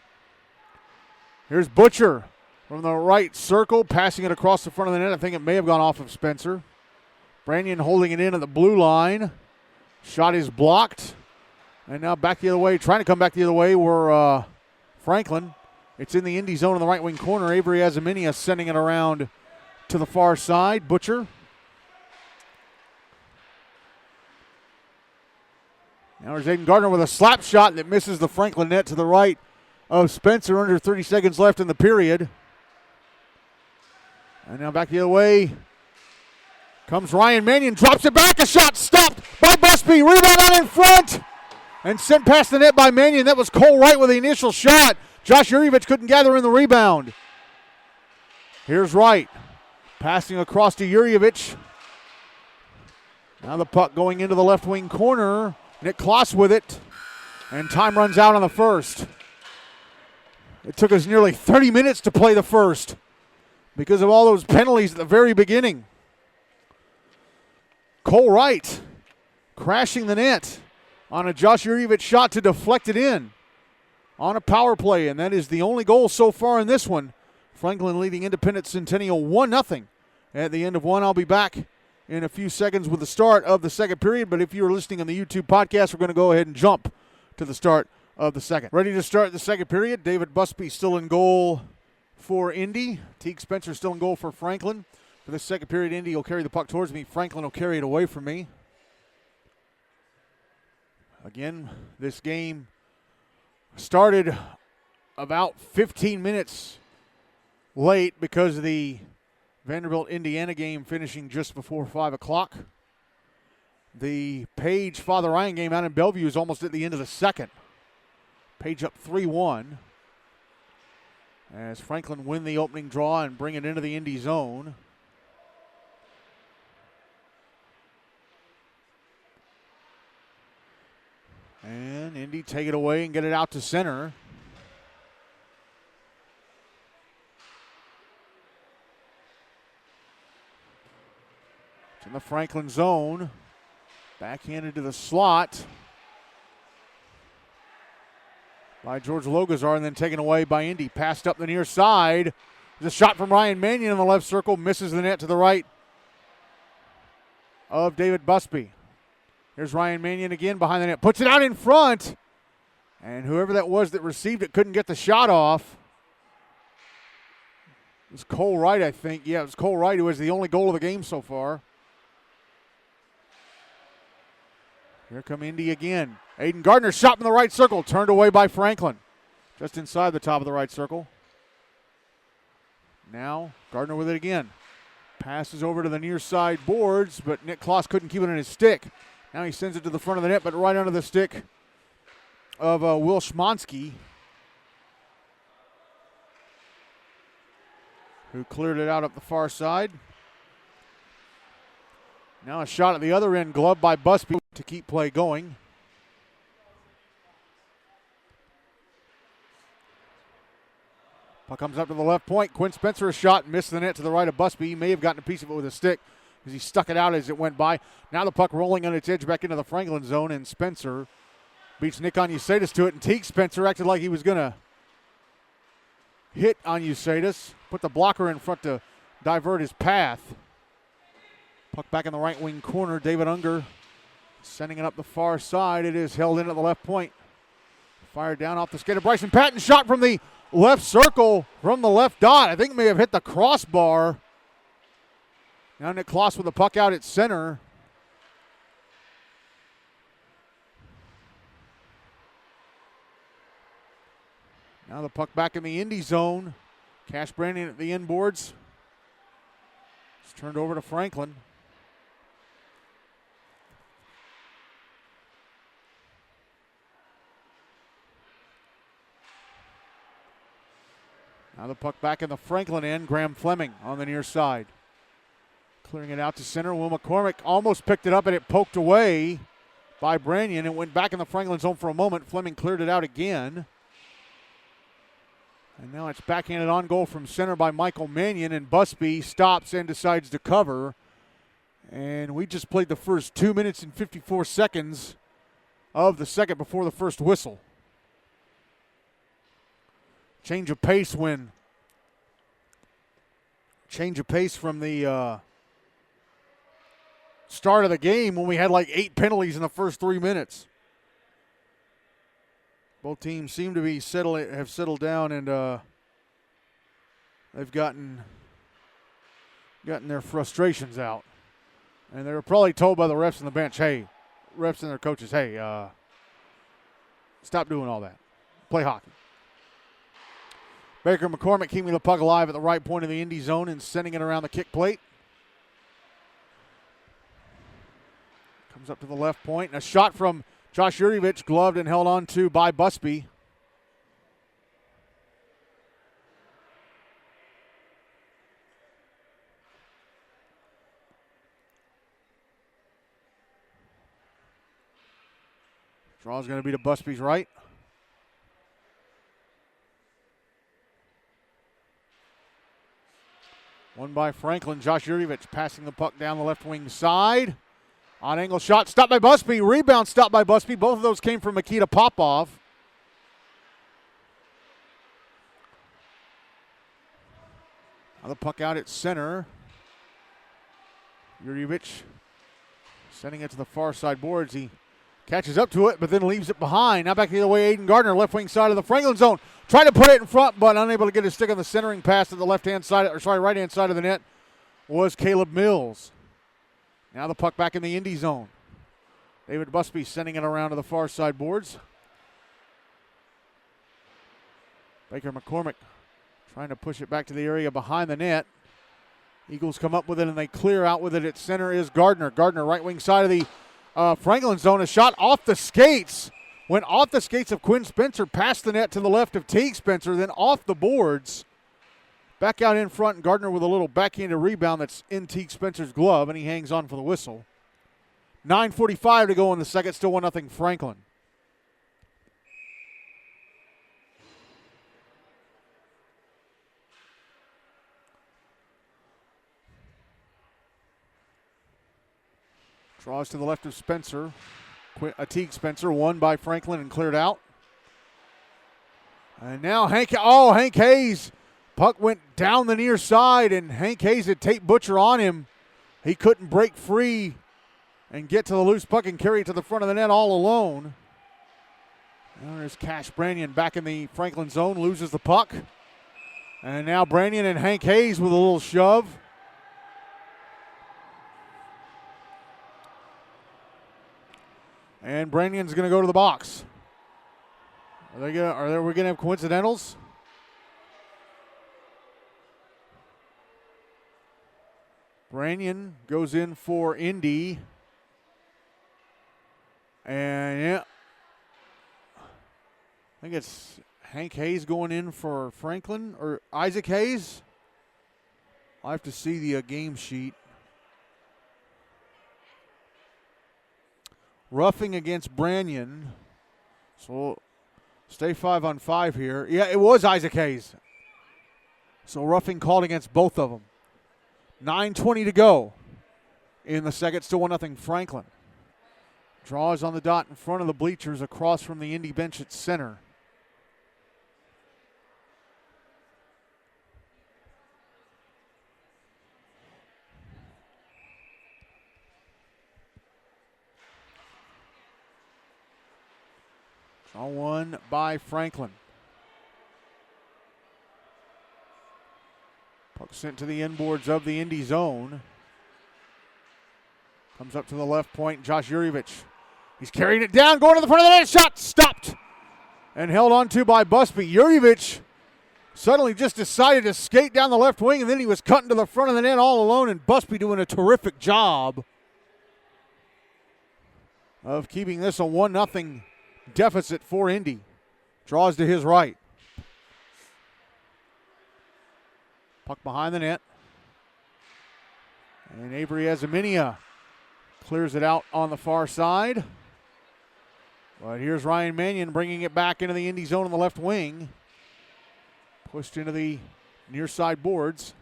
Here's Butcher from the right circle, passing it across the front of the net. I think it may have gone off of Spencer. Branion holding it in at the blue line. Shot is blocked. And now back the other way, trying to come back the other way were Franklin. It's in the Indy zone in the right wing corner. Avery Azaminia sending it around to the far side. Butcher. Now there's Aiden Gardner with a slap shot that misses the Franklin net to the right of Spencer. Under 30 seconds left in the period. And now back the other way comes Ryan Mannion. Drops it back. A shot stopped by Busby. Rebound out in front. And sent past the net by Mannion. That was Cole Wright with the initial shot. Josh Yurjevich couldn't gather in the rebound. Here's Wright. Passing across to Yurjevich. Now the puck going into the left wing corner. Nick Kloss with it. And time runs out on the first. It took us nearly 30 minutes to play the first because of all those penalties at the very beginning. Cole Wright crashing the net on a Josh Yurjevich shot to deflect it in. on a power play, and that is the only goal so far in this one. Franklin leading Independence-Centennial 1-0 at the end of one. I'll be back in a few seconds with the start of the second period, but if you're listening on the YouTube podcast, we're going to go ahead and jump to the start of the second. Ready to start the second period. David Busby still in goal for Indy. Teague Spencer still in goal for Franklin. For this second period, Indy will carry the puck towards me. Franklin will carry it away from me. Again, this game started about 15 minutes late because of the Vanderbilt-Indiana game finishing just before 5 o'clock. The Page-Father Ryan game out in Bellevue is almost at the end of the second. Page up 3-1 as Franklin win the opening draw and bring it into the Indy zone. And Indy take it away and get it out to center. It's in the Franklin zone. Backhanded to the slot by George Logazar and then taken away by Indy. Passed up the near side. There's a shot from Ryan Mannion in the left circle. Misses the net to the right of David Busby. Here's Ryan Mannion again behind the net. Puts it out in front. And whoever that was that received it couldn't get the shot off. It was Cole Wright, I think. Yeah, it was Cole Wright who was the only goal of the game so far. Here come Indy again. Aiden Gardner shot in the right circle. Turned away by Franklin. Just inside the top of the right circle. Now Gardner with it again. Passes over to the near side boards, but Nick Kloss couldn't keep it in his stick. Now he sends it to the front of the net, but right under the stick of Will Schmonsky, who cleared it out up the far side. Now a shot at the other end, gloved by Busby to keep play going. Puck comes up to the left point. Quinn Spencer a shot, missed the net to the right of Busby. He may have gotten a piece of it with a stick because he stuck it out as it went by. Now the puck rolling on its edge back into the Franklin zone, and Spencer beats Nick Onyesatis to it, and Teague Spencer acted like he was going to hit Onyesatis. Put the blocker in front to divert his path. Puck back in the right wing corner. David Unger sending it up the far side. It is held in at the left point. Fired down off the skate of Bryson Patton. Shot from the left circle, from the left dot. I think it may have hit the crossbar. Now Nick Kloss with the puck out at center. Now the puck back in the Indy zone. Cash Brandon at the end boards. It's turned over to Franklin. Now the puck back in the Franklin end. Graham Fleming on the near side. Clearing it out to center. Will McCormick almost picked it up and it poked away by Brannion. It went back in the Franklin zone for a moment. Fleming cleared it out again. And now it's backhanded on goal from center by Michael Mannion, and Busby stops and decides to cover. And we just played the first 2 minutes and 54 seconds of the second before the first whistle. Change of pace from the start of the game when we had like 8 penalties in the first 3 minutes. Both teams seem to be have settled down, and they've gotten their frustrations out. And they were probably told by the refs on the bench, hey, refs and their coaches, hey, stop doing all that. Play hockey. Baker McCormick keeping the puck alive at the right point of the Indy zone and sending it around the kick plate. Comes up to the left point, and a shot from Josh Yurjevich, gloved and held on to by Busby. Draw's going to be to Busby's right. Won by Franklin. Josh Yurjevich passing the puck down the left wing side. On angle shot, stopped by Busby. Rebound stopped by Busby. Both of those came from Mikita Popov. Now the puck out at center. Yurjevich sending it to the far side boards. He catches up to it, but then leaves it behind. Now back the other way, Aiden Gardner, left wing side of the Franklin zone. Trying to put it in front, but unable to get his stick on the centering pass to the right-hand side of the net was Caleb Mills. Now the puck back in the Indy zone. David Busby sending it around to the far side boards. Baker McCormick trying to push it back to the area behind the net. Eagles come up with it and they clear out with it. At center is Gardner. Gardner, right wing side of the Franklin zone. A shot off the skates. Went off the skates of Quinn Spencer, past the net to the left of Teague Spencer, then off the boards. Back out in front, and Gardner with a little backhanded rebound that's in Teague Spencer's glove, and he hangs on for the whistle. 9:45 to go in the second, still 1-0 Franklin. Draws to the left of Spencer. Teague Spencer won by Franklin and cleared out. And now Hank Hayes. Puck went down the near side, and Hank Hayes had Tate Butcher on him. He couldn't break free and get to the loose puck and carry it to the front of the net all alone. Now there's Cash Brannion back in the Franklin zone, loses the puck. And now Brannion and Hank Hayes with a little shove. And Brannion's going to go to the box. Are we going to have coincidentals? Brannion goes in for Indy. And yeah, I think it's Hank Hayes going in for Franklin or Isaac Hayes. I'll have to see the game sheet. Roughing against Brannion. So stay 5-on-5 here. Yeah, it was Isaac Hayes. So roughing called against both of them. 9:20 to go in the second. Still 1-0 Franklin. Draws on the dot in front of the bleachers across from the Indy bench at center. Draw one by Franklin. Puck sent to the inboards of the Indy zone. Comes up to the left point, Josh Yurjevich. He's carrying it down, going to the front of the net. Shot stopped and held on to by Busby. Yurjevich suddenly just decided to skate down the left wing, and then he was cutting to the front of the net all alone, and Busby doing a terrific job of keeping this a 1-0 deficit for Indy. Draws to his right. Puck behind the net. And Avery Azaminia clears it out on the far side. But here's Ryan Mannion bringing it back into the Indy zone on the left wing. Pushed into the near side boards.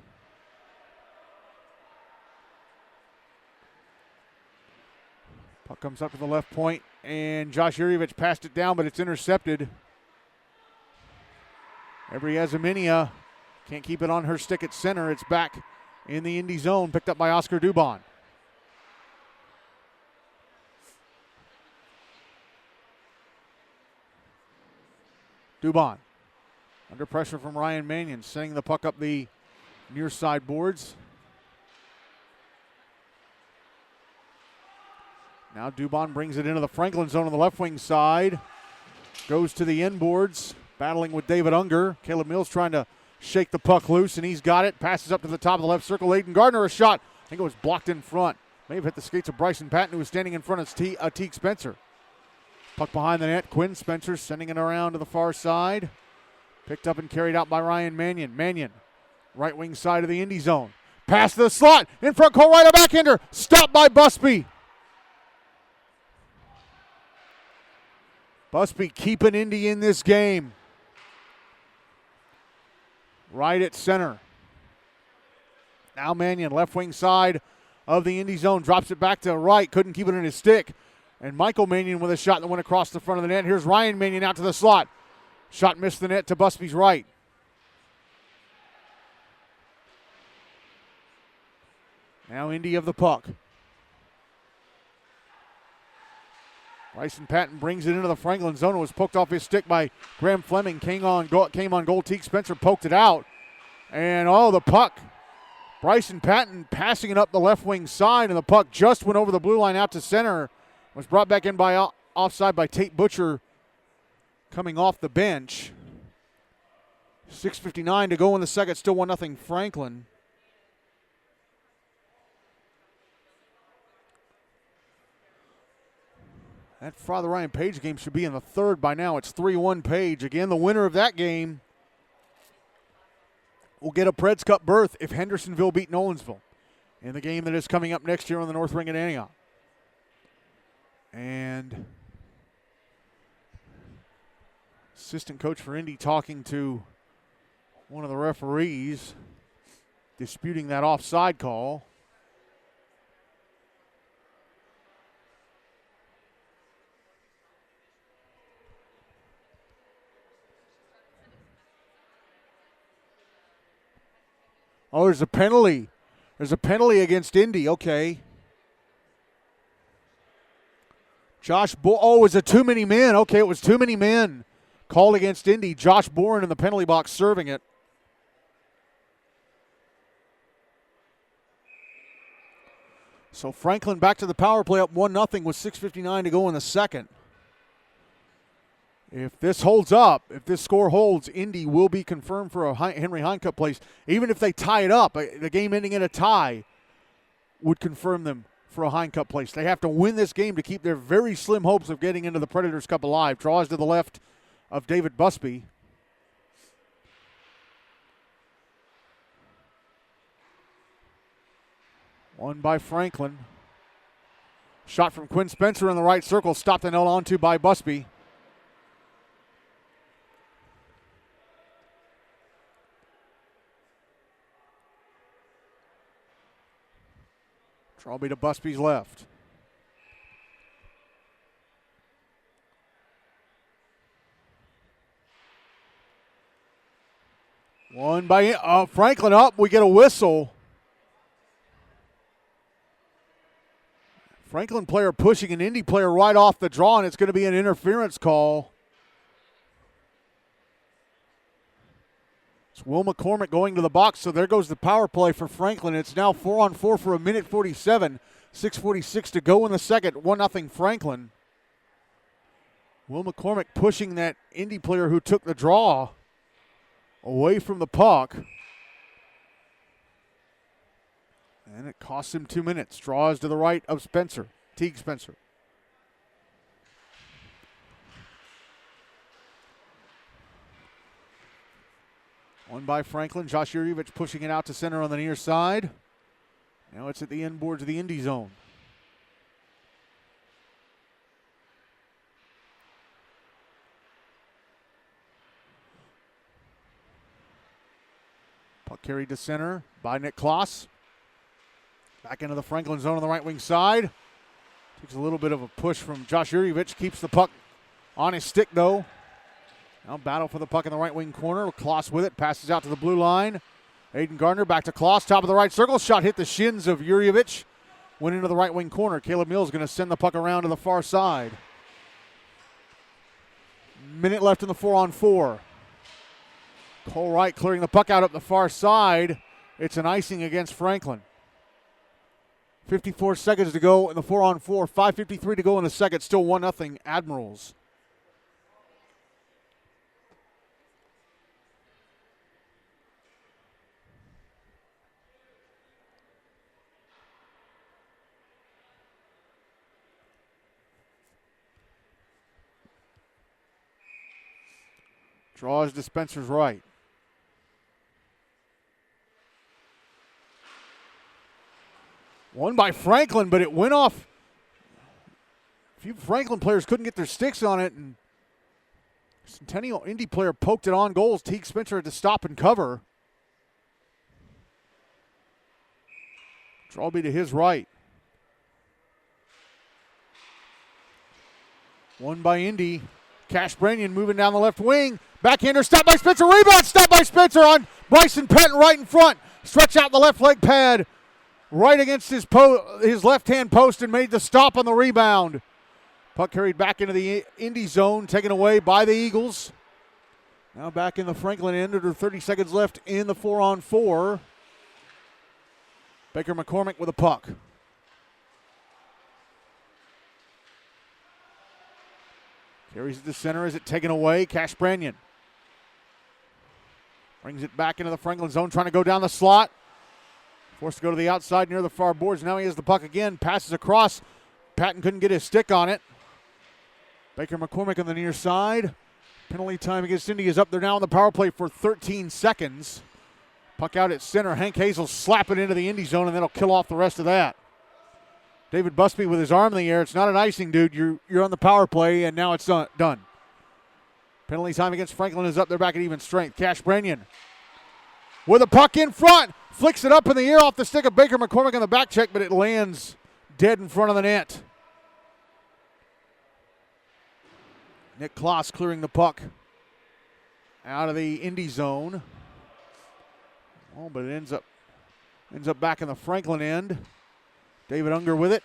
Puck comes up to the left point, and Josh Yurjevich passed it down, but it's intercepted. Avery Azaminia can't keep it on her stick at center. It's back in the Indy zone, picked up by Oscar Dubon. Dubon under pressure from Ryan Mannion, sending the puck up the near side boards. Now Dubon brings it into the Franklin zone on the left wing side. Goes to the inboards, battling with David Unger. Caleb Mills trying to shake the puck loose, and he's got it. Passes up to the top of the left circle. Aiden Gardner, a shot. I think it was blocked in front. May have hit the skates of Bryson Patton, who was standing in front of Teague Spencer. Puck behind the net. Quinn Spencer sending it around to the far side. Picked up and carried out by Ryan Mannion. Mannion, right wing side of the Indy zone. Pass to the slot. In front, Cole Wright, a backhander. Stopped by Busby. Busby keeping Indy in this game. Right at center. Now Mannion, left wing side of the Indy zone. Drops it back to right. Couldn't keep it in his stick. And Michael Mannion with a shot that went across the front of the net. Here's Ryan Mannion out to the slot. Shot missed the net to Busby's right. Now Indy of the puck. Bryson Patton brings it into the Franklin zone. It was poked off his stick by Graham Fleming. Came on goal. Teague Spencer poked it out. And the puck. Bryson Patton passing it up the left wing side, and the puck just went over the blue line out to center. Was brought back in by offside by Tate Butcher coming off the bench. 6:59 to go in the second. Still 1-0 Franklin. That Father Ryan Page game should be in the third by now. It's 3-1 Page. Again, the winner of that game will get a Preds Cup berth if Hendersonville beat Nolensville in the game that is coming up next year on the North Ring at Antioch. And assistant coach for Indy talking to one of the referees, disputing that offside call. Oh, there's a penalty. There's a penalty against Indy. Okay. it's a too many men. Okay, it was too many men called against Indy. Josh Boren in the penalty box serving it. So Franklin back to the power play up 1-0 with 6:59 to go in the second. If this holds up, if this score holds, Indy will be confirmed for a Henry Hine Cup place. Even if they tie it up, the game ending in a tie would confirm them for a Hine Cup place. They have to win this game to keep their very slim hopes of getting into the Predators Cup alive. Draws to the left of David Busby. Won by Franklin. Shot from Quinn Spencer in the right circle, stopped and held onto by Busby. Trolby to Busby's left. One by Franklin up. We get a whistle. Franklin player pushing an Indy player right off the draw, and it's going to be an interference call. It's Will McCormick going to the box, so there goes the power play for Franklin. It's now 4-on-4 for 1:47. 6:46 to go in the second. 1-0 Franklin. Will McCormick pushing that Indy player who took the draw away from the puck. And it costs him 2 minutes. Draws to the right of Spencer. Teague Spencer. One by Franklin. Josh Yurjevich pushing it out to center on the near side. Now it's at the end boards of the Indy zone. Puck carried to center by Nick Kloss. Back into the Franklin zone on the right wing side. Takes a little bit of a push from Josh Yurjevich. Keeps the puck on his stick though. Now battle for the puck in the right wing corner. Kloss with it. Passes out to the blue line. Aiden Gardner back to Kloss. Top of the right circle. Shot hit the shins of Yurjevich. Went into the right wing corner. Caleb Mills going to send the puck around to the far side. Minute left in the 4-on-4. Cole Wright clearing the puck out up the far side. It's an icing against Franklin. 54 seconds to go in the 4-on-4. 5:53 to go in the second. Still 1-0 Admirals. Draws to Spencer's right. One by Franklin, but it went off. A few Franklin players couldn't get their sticks on it, and Centennial Indy player poked it on goals. Teague Spencer had to stop and cover. Trolby to his right. One by Indy. Cash Branyan moving down the left wing. Backhander, stopped by Spencer. Rebound, stopped by Spencer on Bryson Patton right in front. Stretch out the left leg pad right against his left-hand post and made the stop on the rebound. Puck carried back into the Indy zone, taken away by the Eagles. Now back in the Franklin end, under 30 seconds left in the 4-on-4. Baker McCormick with a puck. Carries it to center. Is it taken away? Cash Branyan brings it back into the Franklin zone, trying to go down the slot. Forced to go to the outside near the far boards. Now he has the puck again. Passes across. Patton couldn't get his stick on it. Baker McCormick on the near side. Penalty time against Indy is up there now on the power play for 13 seconds. Puck out at center. Hank Hayes will slap it into the Indy zone, and that'll kill off the rest of that. David Busby with his arm in the air. It's not an icing, dude. You're on the power play, and now it's done. Penalty time against Franklin is up there back at even strength. Cash Branyan with a puck in front. Flicks it up in the air off the stick of Baker McCormick on the back check, but it lands dead in front of the net. Nick Kloss clearing the puck out of the Indy zone. Oh, but it ends up back in the Franklin end. David Unger with it.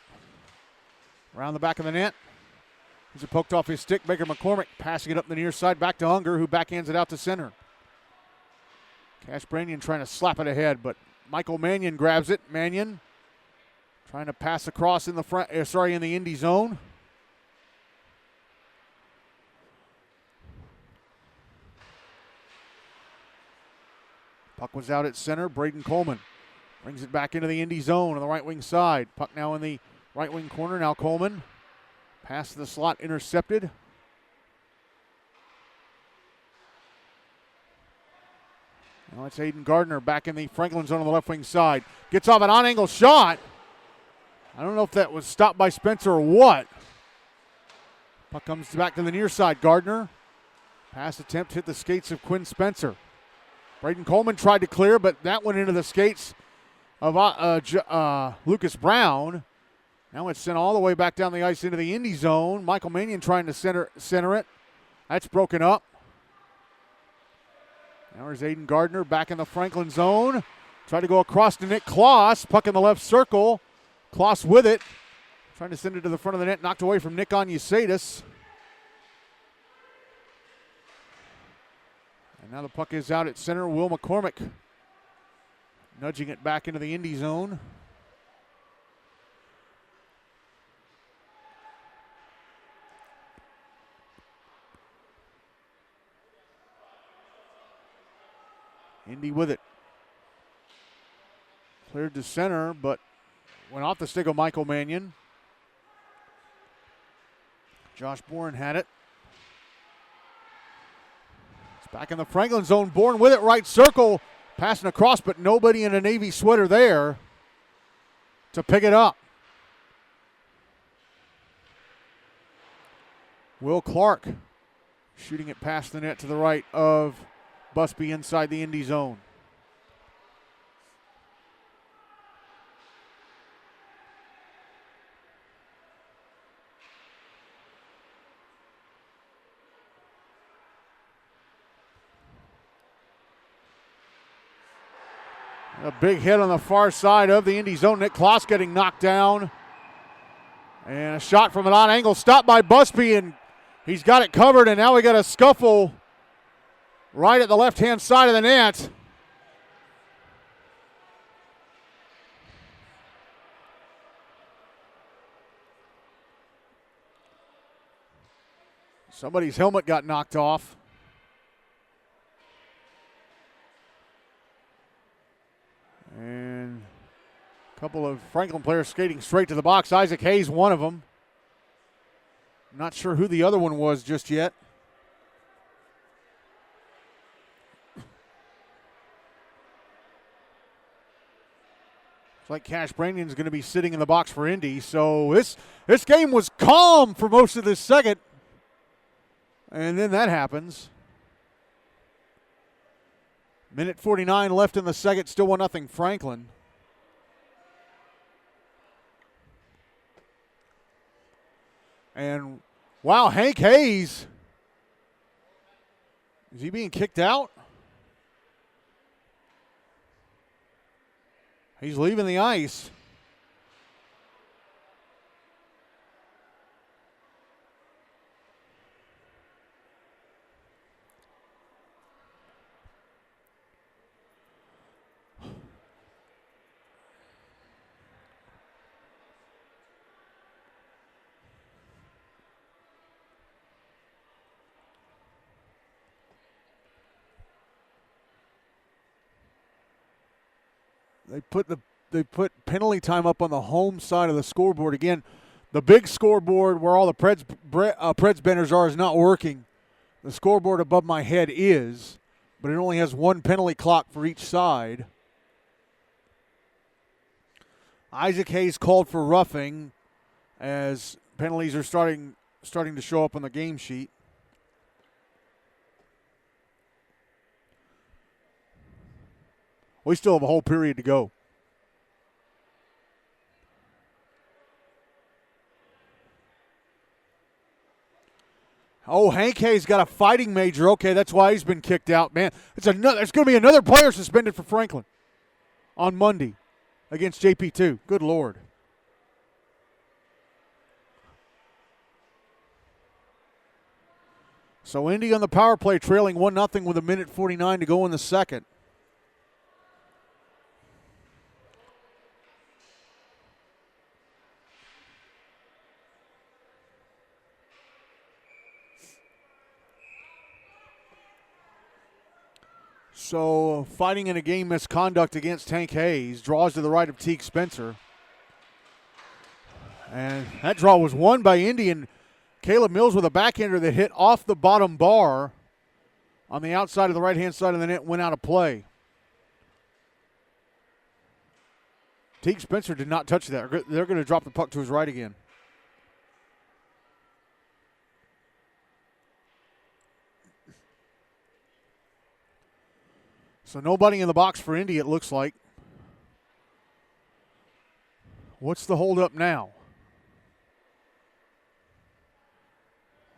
Around the back of the net. He's poked off his stick. Baker McCormick passing it up the near side back to Unger, who backhands it out to center. Cash Branyan trying to slap it ahead, but Michael Mannion grabs it. Mannion trying to pass across in the Indy zone. Puck was out at center. Braden Coleman brings it back into the Indy zone on the right wing side. Puck now in the right wing corner. Now Coleman. Pass to the slot intercepted. Now it's Aiden Gardner back in the Franklin zone on the left wing side. Gets off an on-angle shot. I don't know if that was stopped by Spencer or what. Puck comes back to the near side. Gardner. Pass attempt hit the skates of Quinn Spencer. Braden Coleman tried to clear, but that went into the skates of Lucas Brown. Now it's sent all the way back down the ice into the Indy zone. Michael Mannion trying to center it. That's broken up. Now there's Aiden Gardner back in the Franklin zone. Tried to go across to Nick Kloss. Puck in the left circle. Kloss with it. Trying to send it to the front of the net. Knocked away from Nick Onyesadis. And now the puck is out at center. Will McCormick nudging it back into the Indy zone. Indy with it. Cleared to center, but went off the stick of Michael Mannion. Josh Bourne had it. It's back in the Franklin zone. Bourne with it, right circle. Passing across, but nobody in a Navy sweater there to pick it up. Will Clark shooting it past the net to the right of Busby inside the Indy zone. A big hit on the far side of the Indy zone. Nick Kloss getting knocked down. And a shot from an odd angle. Stopped by Busby, and he's got it covered, and now we got a scuffle right at the left-hand side of the net. Somebody's helmet got knocked off. And a couple of Franklin players skating straight to the box. Isaac Hayes, one of them. Not sure who the other one was just yet. It's like Cash Branyan's going to be sitting in the box for Indy. So this game was calm for most of this second. And then that happens. Minute 49 left in the second. Still 1-0 Franklin. And, wow, Hank Hayes. Is he being kicked out? He's leaving the ice. They put penalty time up on the home side of the scoreboard. Again, the big scoreboard where all the Preds banners are is not working. The scoreboard above my head is, but it only has one penalty clock for each side. Isaac Hayes called for roughing as penalties are starting to show up on the game sheet. We still have a whole period to go. Oh, Hank Hayes got a fighting major. Okay, that's why he's been kicked out. Man, there's going to be another player suspended for Franklin on Monday against JP2. Good Lord. So Indy on the power play trailing 1-0 with 1:49 to go in the second. So fighting in a game misconduct against Hank Hayes, draws to the right of Teague Spencer. And that draw was won by Indy, and Caleb Mills with a backhander that hit off the bottom bar on the outside of the right-hand side of the net, went out of play. Teague Spencer did not touch that. They're going to drop the puck to his right again. So nobody in the box for Indy, it looks like. What's the holdup now?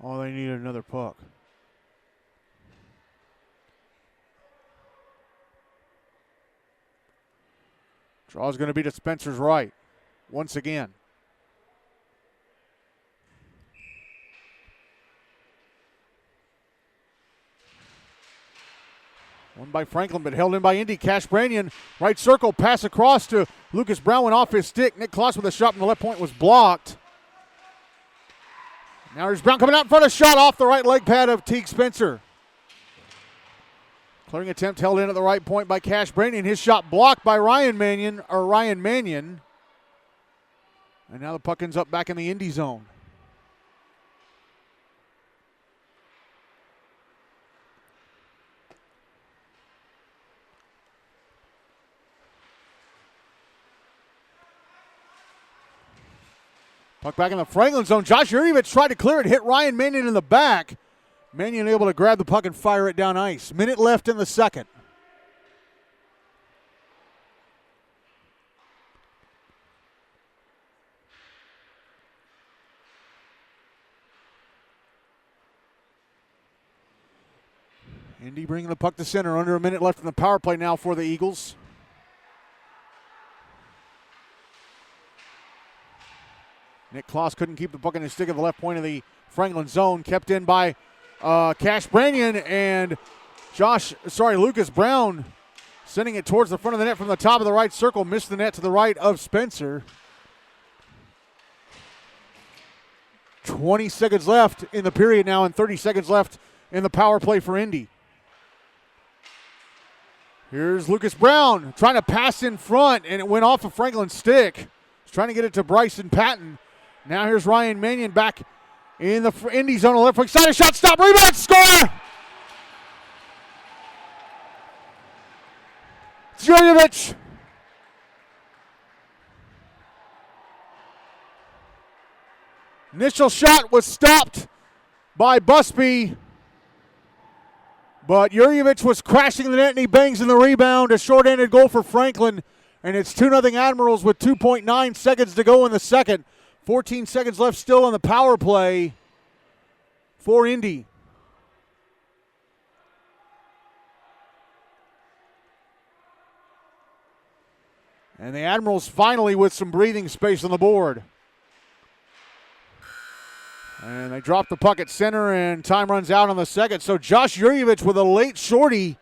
Oh, they need another puck. Draw's going to be to Spencer's right once again. Won by Franklin, but held in by Indy. Cash Branyan, right circle, pass across to Lucas Brown, went off his stick. Nick Kloss with a shot from the left point was blocked. Now here's Brown coming out in front of shot off the right leg pad of Teague Spencer. Clearing attempt held in at the right point by Cash Branyan. His shot blocked by Ryan Mannion. And now the puck ends up back in the Indy zone. Puck back in the Franklin zone. Josh Yurjevich tried to clear it, hit Ryan Mannion in the back. Mannion able to grab the puck and fire it down ice. Minute left in the second. Indy bringing the puck to center. Under a minute left in the power play now for the Eagles. Nick Kloss couldn't keep the puck in his stick at the left point of the Franklin zone. Kept in by Cash Branyan and Lucas Brown sending it towards the front of the net from the top of the right circle. Missed the net to the right of Spencer. 20 seconds left in the period now and 30 seconds left in the power play for Indy. Here's Lucas Brown trying to pass in front, and it went off of Franklin's stick. He's trying to get it to Bryson Patton. Now here's Ryan Mannion back in the Indy zone on the left wing side. A shot, stop, rebound, score! Yurjevich. Initial shot was stopped by Busby, but Yurjevich was crashing the net and he bangs in the rebound. A short-handed goal for Franklin, and it's 2-0 Admirals with 2.9 seconds to go in the second. 14 seconds left still on the power play for Indy. And the Admirals finally with some breathing space on the board. And they drop the puck at center, and time runs out on the second. So Josh Yurjevich with a late shorty.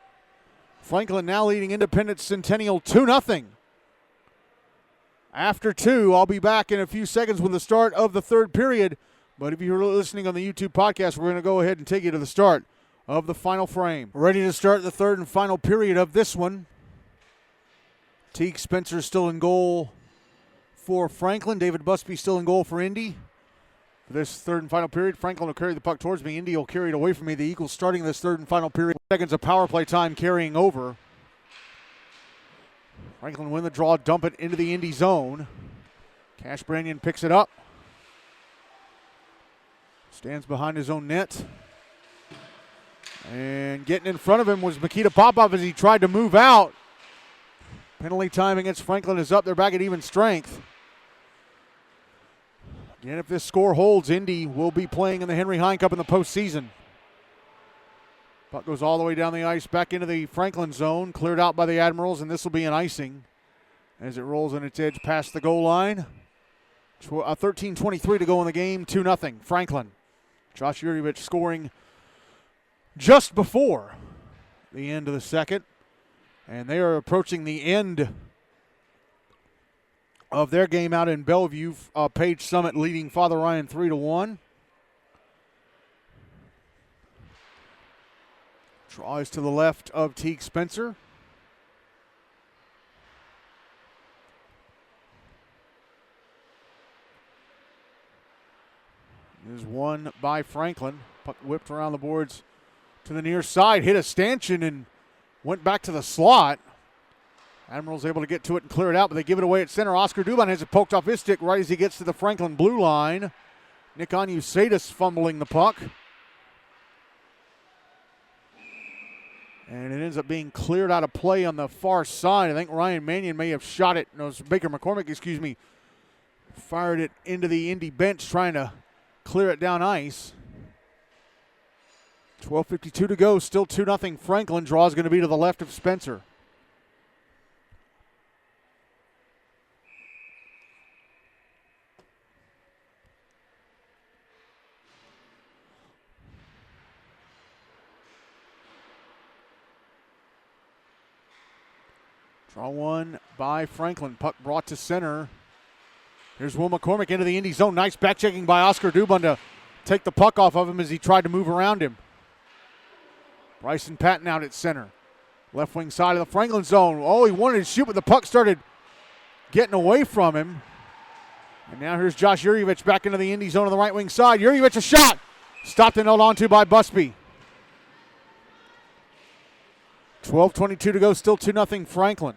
Franklin now leading Independence-Centennial 2-0. After 2, I'll be back in a few seconds with the start of the third period. But if you're listening on the YouTube podcast, we're going to go ahead and take you to the start of the final frame. Ready to start the third and final period of this one. Teague Spencer still in goal for Franklin. David Busby still in goal for Indy. For this third and final period, Franklin will carry the puck towards me. Indy will carry it away from me. The Eagles starting this third and final period. Seconds of power play time carrying over. Franklin win the draw, dump it into the Indy zone. Cash Branyan picks it up. Stands behind his own net. And getting in front of him was Mikita Popov as he tried to move out. Penalty time against Franklin is up. They're back at even strength. And if this score holds, Indy will be playing in the Henry Hine Cup in the postseason. Puck goes all the way down the ice, back into the Franklin zone, cleared out by the Admirals, and this will be an icing as it rolls on its edge past the goal line. 13:23 to go in the game, 2-0 Franklin. Josh Yurjevich scoring just before the end of the second. And they are approaching the end of their game out in Bellevue. Page Summit leading Father Ryan 3-1. Draw is to the left of Teague Spencer. Is won by Franklin. Puck whipped around the boards to the near side. Hit a stanchion and went back to the slot. Admirals able to get to it and clear it out, but they give it away at center. Oscar Dubon has it poked off his stick right as he gets to the Franklin blue line. Nick Anyusadis fumbling the puck. And it ends up being cleared out of play on the far side. I think Ryan Mannion may have shot it. No, Baker McCormick, fired it into the Indy bench trying to clear it down ice. 12:52 to go, still 2-0 Franklin. Draw is going to be to the left of Spencer. Draw one by Franklin. Puck brought to center. Here's Will McCormick into the Indy zone. Nice back checking by Oscar Dubon to take the puck off of him as he tried to move around him. Bryson Patton out at center. Left wing side of the Franklin zone. Oh, he wanted to shoot, but the puck started getting away from him. And now here's Josh Yurjevich back into the Indy zone on the right wing side. Yurjevich a shot. Stopped and held on to by Busby. 12:22 to go, still 2-0 Franklin.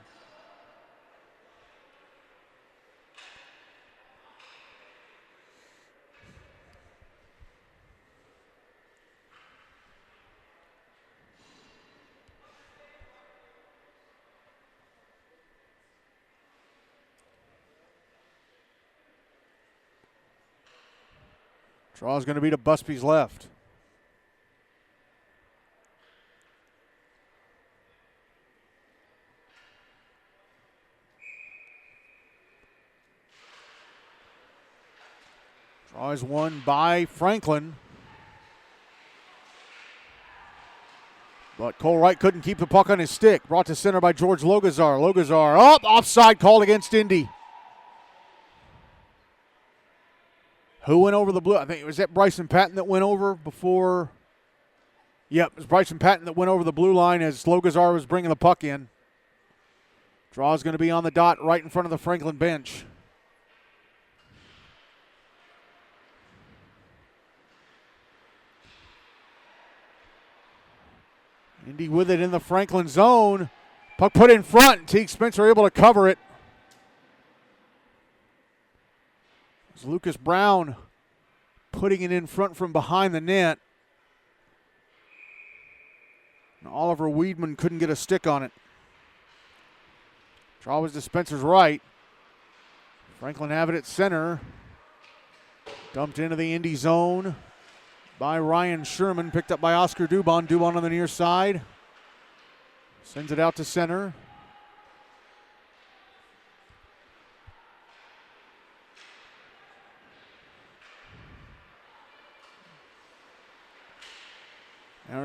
Draw is going to be to Busby's left. Draw is won by Franklin. But Cole Wright couldn't keep the puck on his stick. Brought to center by George Logazar. Logazar up, offside called against Indy. Who went over the blue? I think it was that Bryson Patton that went over before. Yep, it was Bryson Patton that went over the blue line as Logazar was bringing the puck in. Draw is going to be on the dot right in front of the Franklin bench. Indy with it in the Franklin zone. Puck put in front. Teague Spencer able to cover it. It's Lucas Brown putting it in front from behind the net. And Oliver Weedman couldn't get a stick on it. Draw was to Spencer's right. Franklin have it at center. Dumped into the Indy zone by Ryan Sherman. Picked up by Oscar Dubon. Dubon on the near side. Sends it out to center.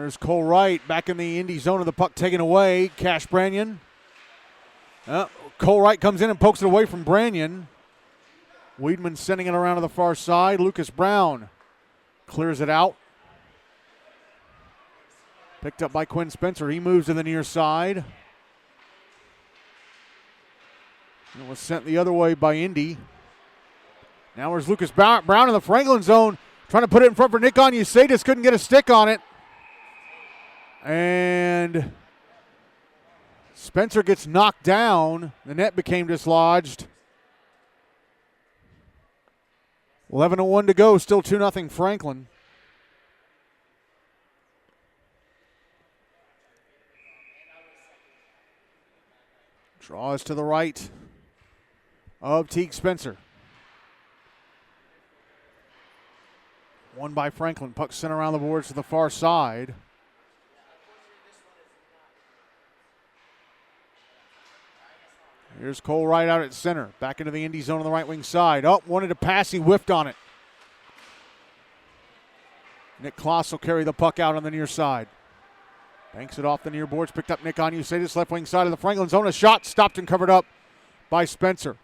There's Cole Wright back in the Indy zone of the puck taken away. Cash Branyan. Cole Wright comes in and pokes it away from Branyan. Weedman sending it around to the far side. Lucas Brown clears it out. Picked up by Quinn Spencer. He moves to the near side. It was sent the other way by Indy. Now there's Lucas Brown in the Franklin zone, trying to put it in front for Nick Onyesadis. Couldn't get a stick on it. And Spencer gets knocked down. The net became dislodged. 11:01 to go. Still 2-0 Franklin. Draws to the right of Teague Spencer. Won by Franklin. Puck sent around the boards to the far side. Here's Cole Wright out at center. Back into the Indy zone on the right wing side. Wanted to pass. He whiffed on it. Nick Kloss will carry the puck out on the near side. Banks it off the near boards. Picked up Nick Onyesadis, left wing side of the Franklin zone. A shot stopped and covered up by Spencer.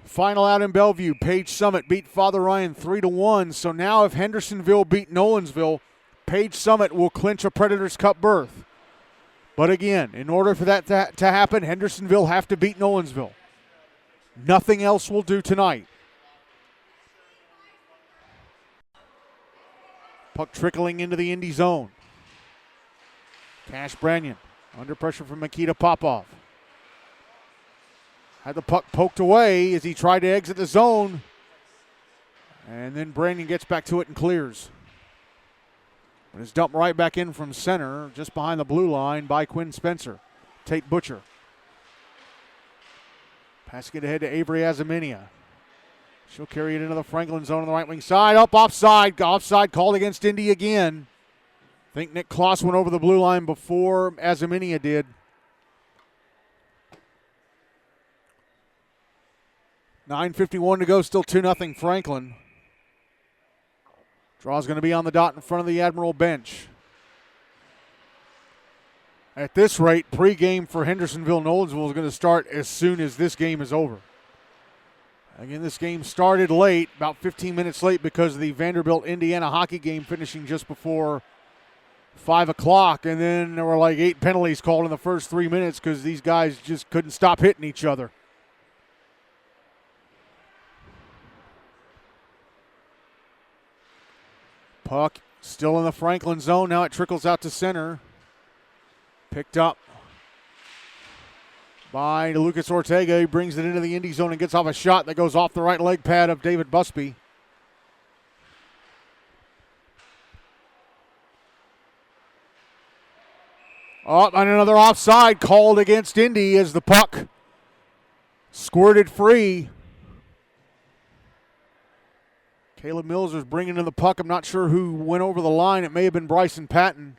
Final out in Bellevue. Page Summit beat Father Ryan 3-1. So now if Hendersonville beat Nolensville, Page Summit will clinch a Predators Cup berth. But again, in order for that to happen, Hendersonville have to beat Nolensville. Nothing else will do tonight. Puck trickling into the Indy zone. Cash Branyan under pressure from Mikita Popov. Had the puck poked away as he tried to exit the zone. And then Branyan gets back to it and clears. But it's dumped right back in from center, just behind the blue line by Quinn Spencer. Tate Butcher. Passing it ahead to Avery Azaminia. She'll carry it into the Franklin zone on the right wing side. Offside. Offside called against Indy again. I think Nick Kloss went over the blue line before Azaminia did. .9:51 to go, still 2-0 Franklin. Draw's going to be on the dot in front of the Admiral bench. At this rate, pregame for Hendersonville-Nolensville is going to start as soon as this game is over. Again, this game started late, about 15 minutes late because of the Vanderbilt-Indiana hockey game finishing just before 5 o'clock. And then there were like 8 penalties called in the first 3 minutes because these guys just couldn't stop hitting each other. Puck still in the Franklin zone. Now it trickles out to center. Picked up by Lucas Ortega. He brings it into the Indy zone and gets off a shot that goes off the right leg pad of David Busby. And another offside called against Indy as the puck squirted free. Caleb Mills was bringing in the puck. I'm not sure who went over the line. It may have been Bryson Patton.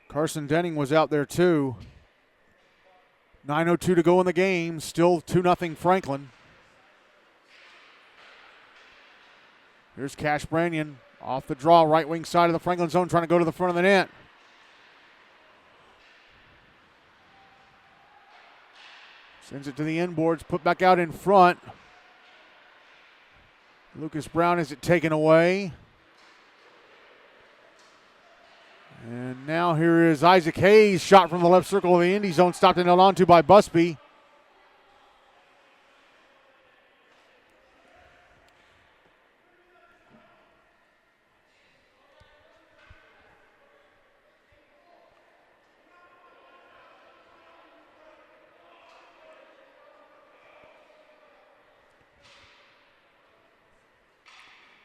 Carson Denning was out there too. 9:02 to go in the game. Still 2-0 Franklin. Here's Cash Branyan off the draw, right wing side of the Franklin zone, trying to go to the front of the net. Sends it to the end boards, put back out in front. Lucas Brown has it taken away. And now here is Isaac Hayes, shot from the left circle of the Indy zone, stopped and held onto by Busby.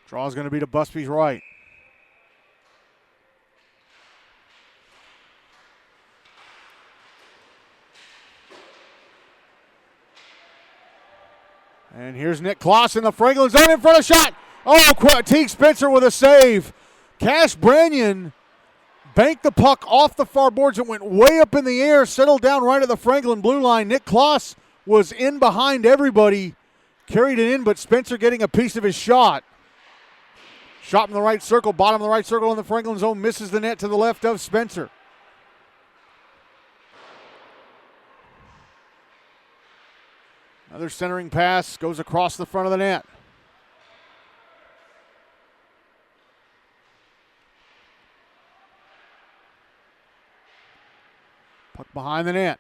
Draw's going to be to Busby's right. And here's Nick Kloss in the Franklin zone in front of shot. Teague Spencer with a save. Cash Branyan banked the puck off the far boards. It went way up in the air, settled down right at the Franklin blue line. Nick Kloss was in behind everybody, carried it in, but Spencer getting a piece of his shot. Shot in the right circle, bottom of the right circle in the Franklin zone, misses the net to the left of Spencer. Another centering pass goes across the front of the net. Puck behind the net.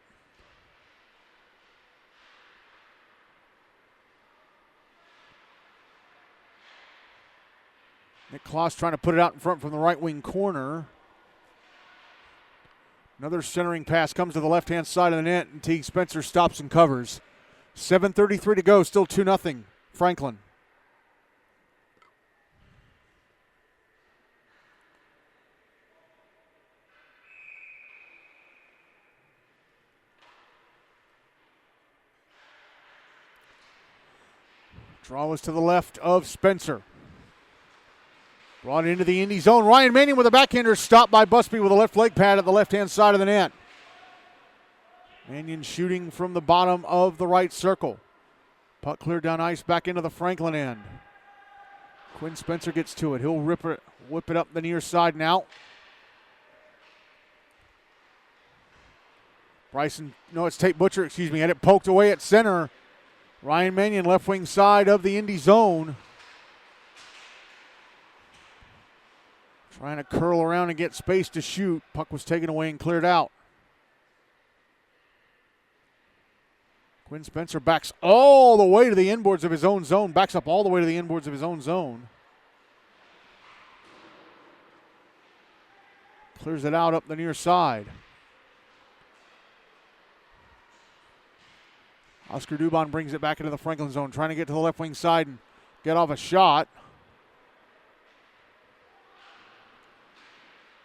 Nick Kloss trying to put it out in front from the right wing corner. Another centering pass comes to the left-hand side of the net, and Teague Spencer stops and covers. 7:33 to go, still 2-0 Franklin. Draw was to the left of Spencer. Brought into the Indy zone. Ryan Mannion with a backhander, stopped by Busby with a left leg pad at the left-hand side of the net. Mannion shooting from the bottom of the right circle. Puck cleared down ice back into the Franklin end. Quinn Spencer gets to it. He'll whip it up the near side now. It's Tate Butcher, had it poked away at center. Ryan Mannion, left wing side of the Indy zone. Trying to curl around and get space to shoot. Puck was taken away and cleared out. Quinn Spencer backs all the way to the inboards of his own zone. Backs up all the way to the inboards of his own zone. Clears it out up the near side. Oscar Dubon brings it back into the Franklin zone, trying to get to the left wing side and get off a shot.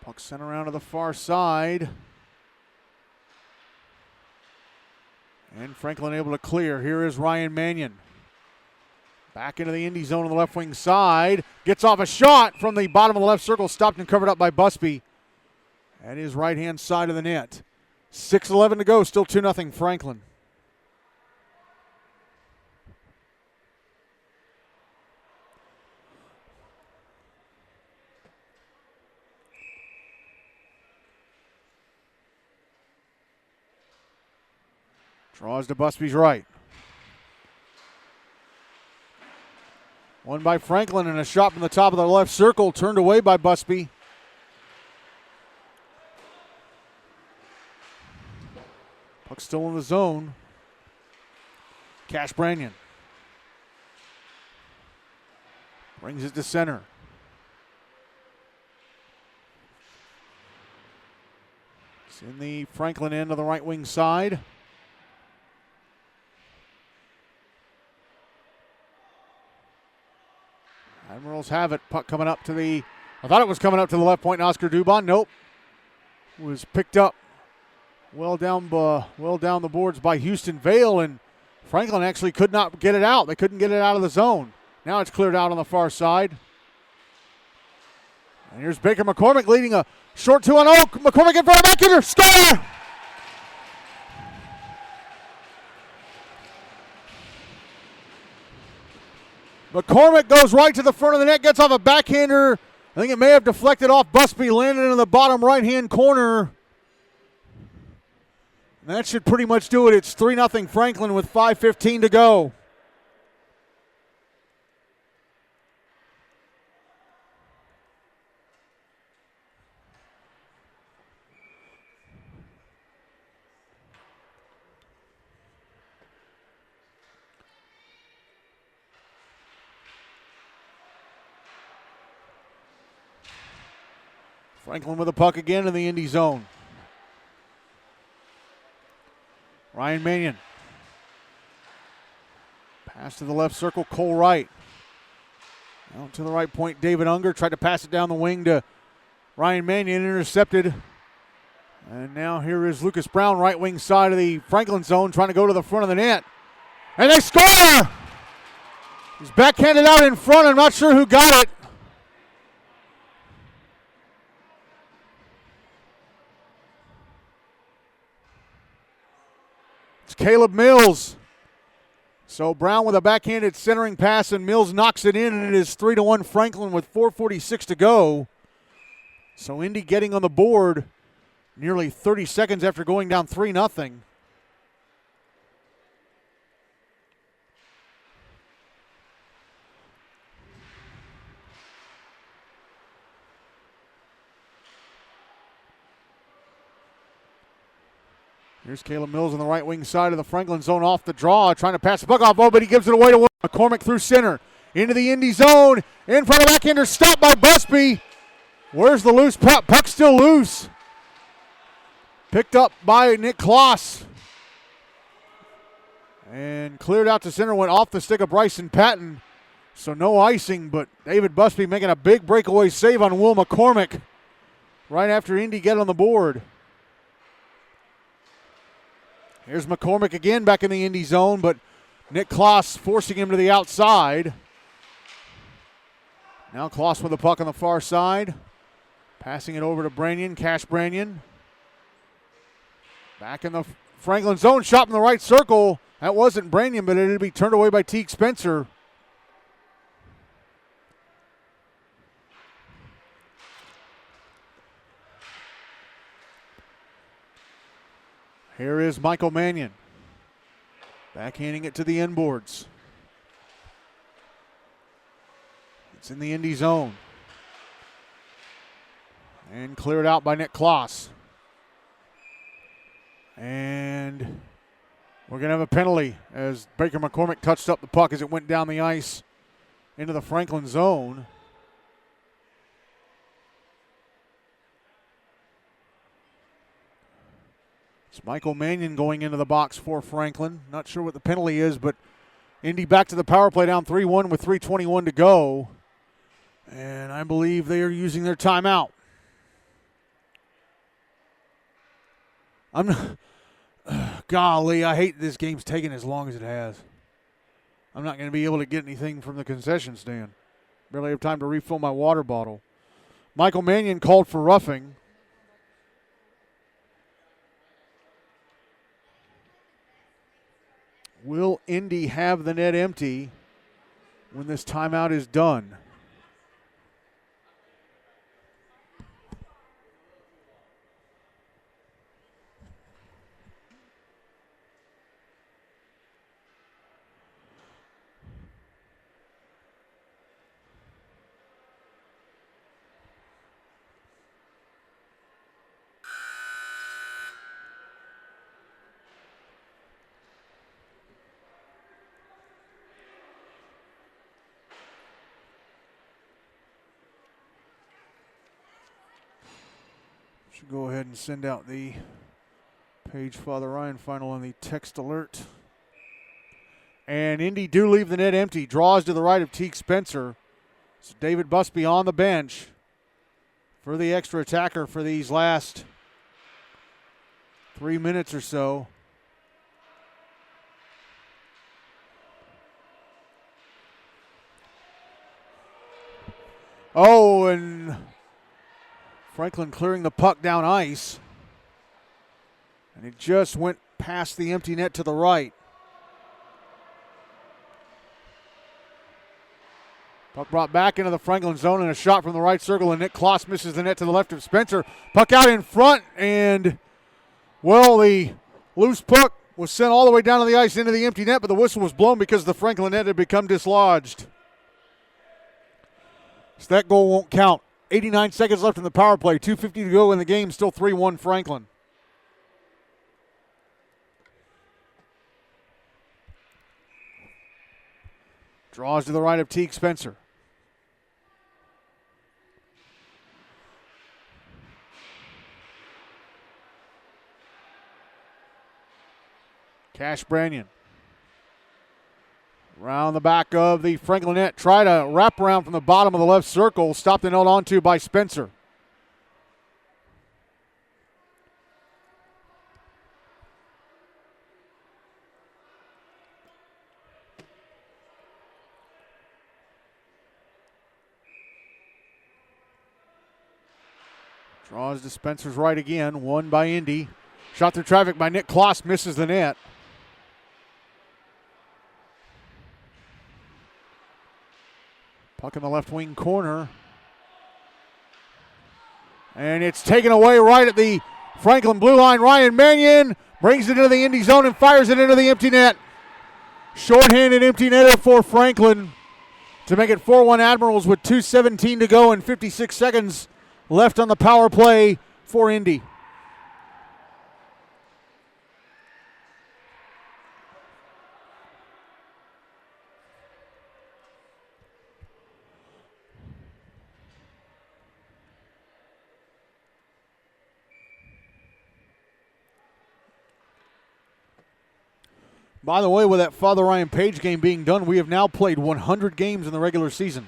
Puck sent around to the far side. And Franklin able to clear. Here is Ryan Mannion. Back into the Indy zone on the left wing side. Gets off a shot from the bottom of the left circle, stopped and covered up by Busby at his right-hand side of the net. 6:11 to go, still 2-0 Franklin. Draws to Busby's right. One by Franklin and a shot from the top of the left circle, turned away by Busby. Puck still in the zone. Cash Brannion brings it to center. It's in the Franklin end of the right wing side. Admirals have it. Puck coming up to the... I thought it was coming up to the left point, and Oscar Dubon. Nope. Was picked up well down the boards by Houston Vale, and Franklin actually could not get it out. They couldn't get it out of the zone. Now it's cleared out on the far side. And here's Baker McCormick leading a short 2-on-0. McCormick in front of backhander. Score! McCormick goes right to the front of the net, gets off a backhander. I think it may have deflected off Busby, landed in the bottom right-hand corner. And that should pretty much do it. It's 3-0 Franklin with 5:15 to go. Franklin with the puck again in the Indy zone. Ryan Mannion. Pass to the left circle, Cole Wright. Out to the right point, David Unger tried to pass it down the wing to Ryan Mannion, intercepted. And now here is Lucas Brown, right wing side of the Franklin zone, trying to go to the front of the net. And they score! He's backhanded out in front. I'm not sure who got it. It's Caleb Mills. So Brown with a backhanded centering pass, and Mills knocks it in, and it is 3-1 Franklin with 4:46 to go. So Indy getting on the board nearly 30 seconds after going down 3-0. Here's Caleb Mills on the right wing side of the Franklin zone off the draw, trying to pass the puck off. Oh, but he gives it away to McCormick through center. Into the Indy zone. In front of backhander, stopped by Busby. Where's the loose puck? Puck still loose. Picked up by Nick Kloss. And cleared out to center, went off the stick of Bryson Patton. So no icing, but David Busby making a big breakaway save on Will McCormick right after Indy get on the board. Here's McCormick again back in the Indy zone, but Nick Kloss forcing him to the outside. Now Kloss with the puck on the far side. Passing it over to Branyan, Cash Branyan. Back in the Franklin zone, shot in the right circle. That wasn't Branyan, but it'll be turned away by Teague Spencer. Here is Michael Mannion. Backhanding it to the inboards. It's in the Indy zone. And cleared out by Nick Kloss. And we're going to have a penalty as Baker McCormick touched up the puck as it went down the ice into the Franklin zone. It's Michael Mannion going into the box for Franklin. Not sure what the penalty is, but Indy back to the power play down 3-1 with 3:21 to go. And I believe they are using their timeout. Golly, I hate this game's taking as long as it has. I'm not going to be able to get anything from the concession stand. Barely have time to refill my water bottle. Michael Mannion called for roughing. Will Indy have the net empty when this timeout is done? Should go ahead and send out the Page Father Ryan final on the text alert. And Indy do leave the net empty. Draws to the right of Teague Spencer. So David Busby on the bench for the extra attacker for these last 3 minutes or so. Oh, and Franklin clearing the puck down ice. And it just went past the empty net to the right. Puck brought back into the Franklin zone and a shot from the right circle, and Nick Kloss misses the net to the left of Spencer. Puck out in front, and, well, the loose puck was sent all the way down to the ice into the empty net, but the whistle was blown because the Franklin net had become dislodged. So that goal won't count. 89 seconds left in the power play. 2:50 to go in the game. Still 3-1 Franklin. Draws to the right of Teague Spencer. Cash Branyan. Around the back of the Franklin net. Try to wrap around from the bottom of the left circle. Stopped and held onto by Spencer. Draws to Spencer's right again. Won by Indy. Shot through traffic by Nick Kloss. Misses the net. Puck in the left wing corner. And it's taken away right at the Franklin blue line. Ryan Mannion brings it into the Indy zone and fires it into the empty net. Shorthanded empty netter for Franklin to make it 4-1 Admirals with 2:17 to go and 56 seconds left on the power play for Indy. By the way, with that Father Ryan Page game being done, we have now played 100 games in the regular season.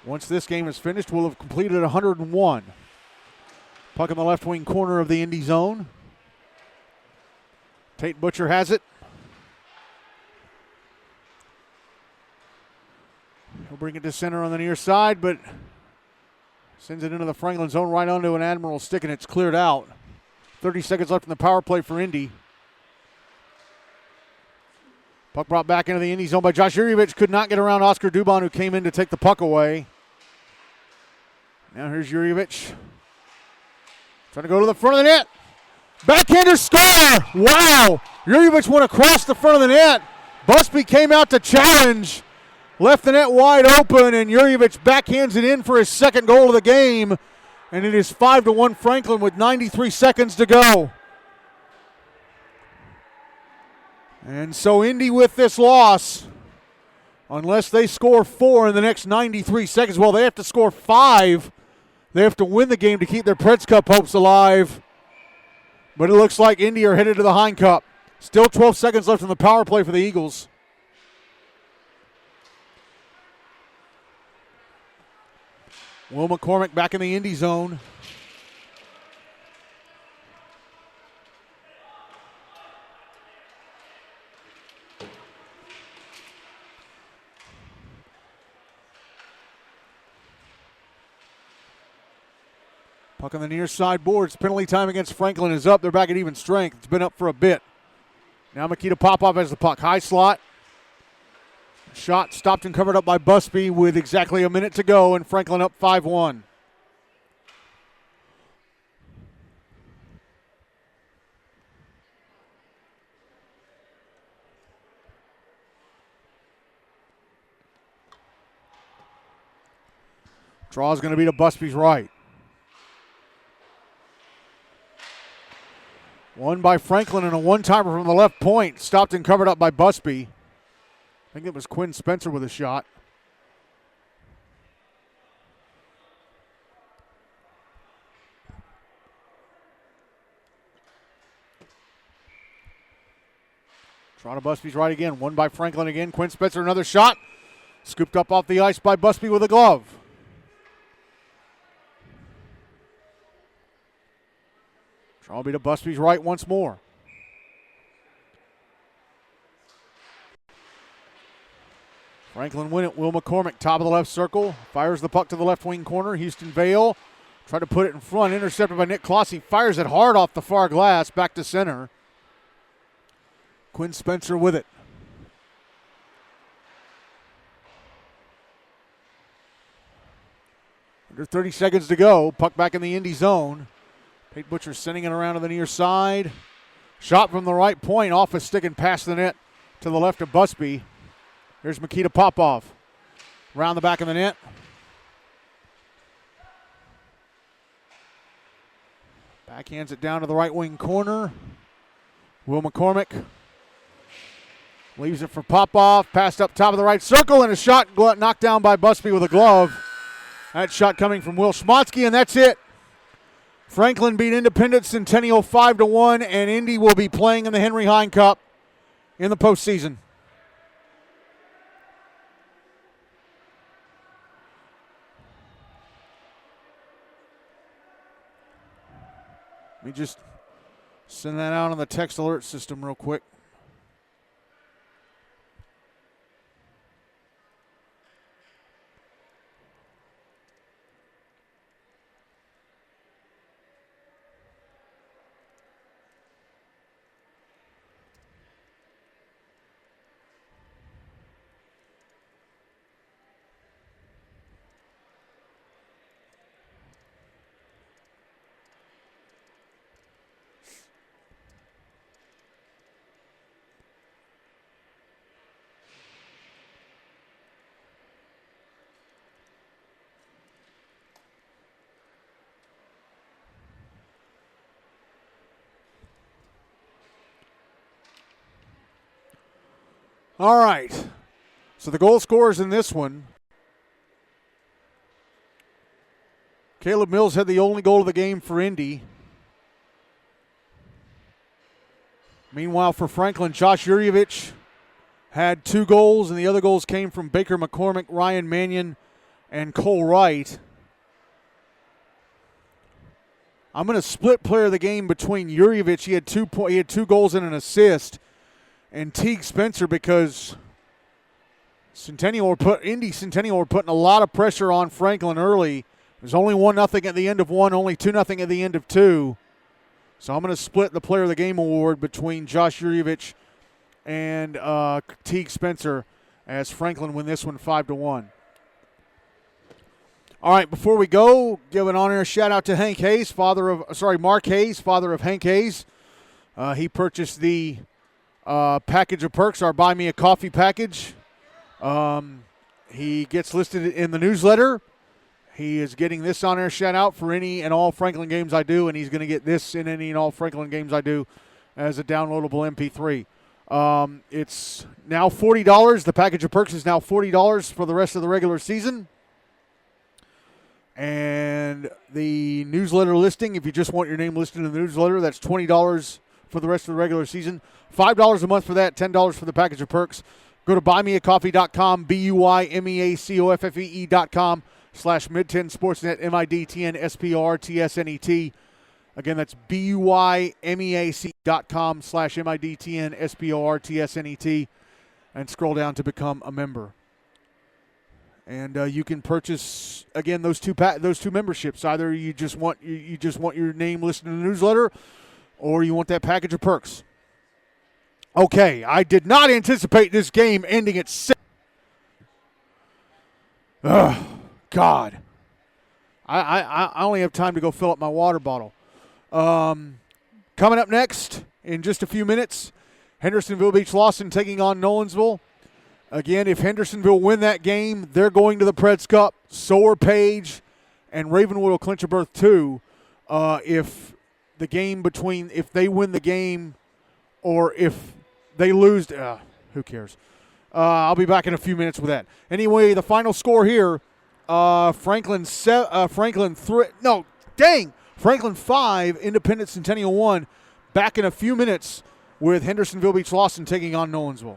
Once this game is finished, we'll have completed 101. Puck in the left wing corner of the Indy zone. Tate Butcher has it. He'll bring it to center on the near side, but sends it into the Franklin zone right onto an Admiral stick, and it's cleared out. 30 seconds left in the power play for Indy. Puck brought back into the Indy zone by Josh Yurjevich. Could not get around Oscar Dubon, who came in to take the puck away. Now here's Yurjevich. Trying to go to the front of the net. Backhander score! Wow! Yurjevich went across the front of the net. Busby came out to challenge. Left the net wide open, and Yurjevich backhands it in for his second goal of the game. And it is 5-1 Franklin with 93 seconds to go. And so Indy with this loss, unless they score 4 in the next 93 seconds, well, they have to score 5. They have to win the game to keep their Preds Cup hopes alive. But it looks like Indy are headed to the Hine Cup. Still 12 seconds left in the power play for the Eagles. Will McCormick back in the Indy zone. Puck on the near side boards. Penalty time against Franklin is up. They're back at even strength. It's been up for a bit. Now Mikita Popov has the puck. High slot. Shot stopped and covered up by Busby with exactly a minute to go, and Franklin up 5-1. Draw is going to be to Busby's right. Won by Franklin and a one-timer from the left point. Stopped and covered up by Busby. I think it was Quinn Spencer with a shot. Draw to Busby's right again. Won by Franklin again. Quinn Spencer another shot. Scooped up off the ice by Busby with a glove. Draw will be to Busby's right once more. Franklin win it. Will McCormick, top of the left circle. Fires the puck to the left wing corner. Houston Vale tried to put it in front. Intercepted by Nick Klossy. Fires it hard off the far glass. Back to center. Quinn Spencer with it. Under 30 seconds to go. Puck back in the Indy zone. Tate Butcher sending it around to the near side. Shot from the right point. Off a stick and past the net to the left of Busby. Here's Mikita Popov. Around the back of the net. Backhands it down to the right wing corner. Will McCormick leaves it for Popov. Passed up top of the right circle, and a shot knocked down by Busby with a glove. That shot coming from Will Schmotsky, and that's it. Franklin beat Independence-Centennial 5-1, and Indy will be playing in the Henry Hine Cup in the postseason. Let me just send that out on the text alert system real quick. All right. So the goal scorers in this one. Caleb Mills had the only goal of the game for Indy. Meanwhile, for Franklin, Josh Yurjevich had 2 goals, and the other goals came from Baker McCormick, Ryan Mannion, and Cole Wright. I'm going to split player of the game between Yurjevich. He had 2 goals and an assist, and Teague Spencer, because Indy Centennial were putting a lot of pressure on Franklin early. There's only 1-0 at the end of 1, only 2-0 at the end of 2. So I'm going to split the player of the game award between Josh Yurjevich and Teague Spencer as Franklin win this one 5-1. All right, before we go, give an on-air shout-out to Mark Hayes, father of Hank Hayes. He purchased the package of perks, our Buy Me a Coffee package. He gets listed in the newsletter. He is getting this on-air shout-out for any and all Franklin games I do, and he's going to get this in any and all Franklin games I do as a downloadable MP3. It's now $40. The package of perks is now $40 for the rest of the regular season. And the newsletter listing, if you just want your name listed in the newsletter, that's $20 for the rest of the regular season. $5 a month for that, $10 for the package of perks. Go to buymeacoffee.com, buymeacoffee.com/Mid-10 Sportsnet, MIDTN SPORTSNET. Again, that's buymeac.com/MIDTN SPORTSNET. And scroll down to become a member. And you can purchase, again, those two memberships. Either you just want your name listed in the newsletter, or you want that package of perks. Okay, I did not anticipate this game ending at 6. Ugh, God. I only have time to go fill up my water bottle. Coming up next, in just a few minutes, Hendersonville Beach Lawson taking on Nolensville. Again, if Hendersonville win that game, they're going to the Preds Cup. So are Page, and Ravenwood will clinch a berth too. If they win the game, or if they lose, who cares? I'll be back in a few minutes with that. Anyway, the final score here: Franklin 5, Independence-Centennial 1. Back in a few minutes with Hendersonville Beach Lawson taking on Nolensville.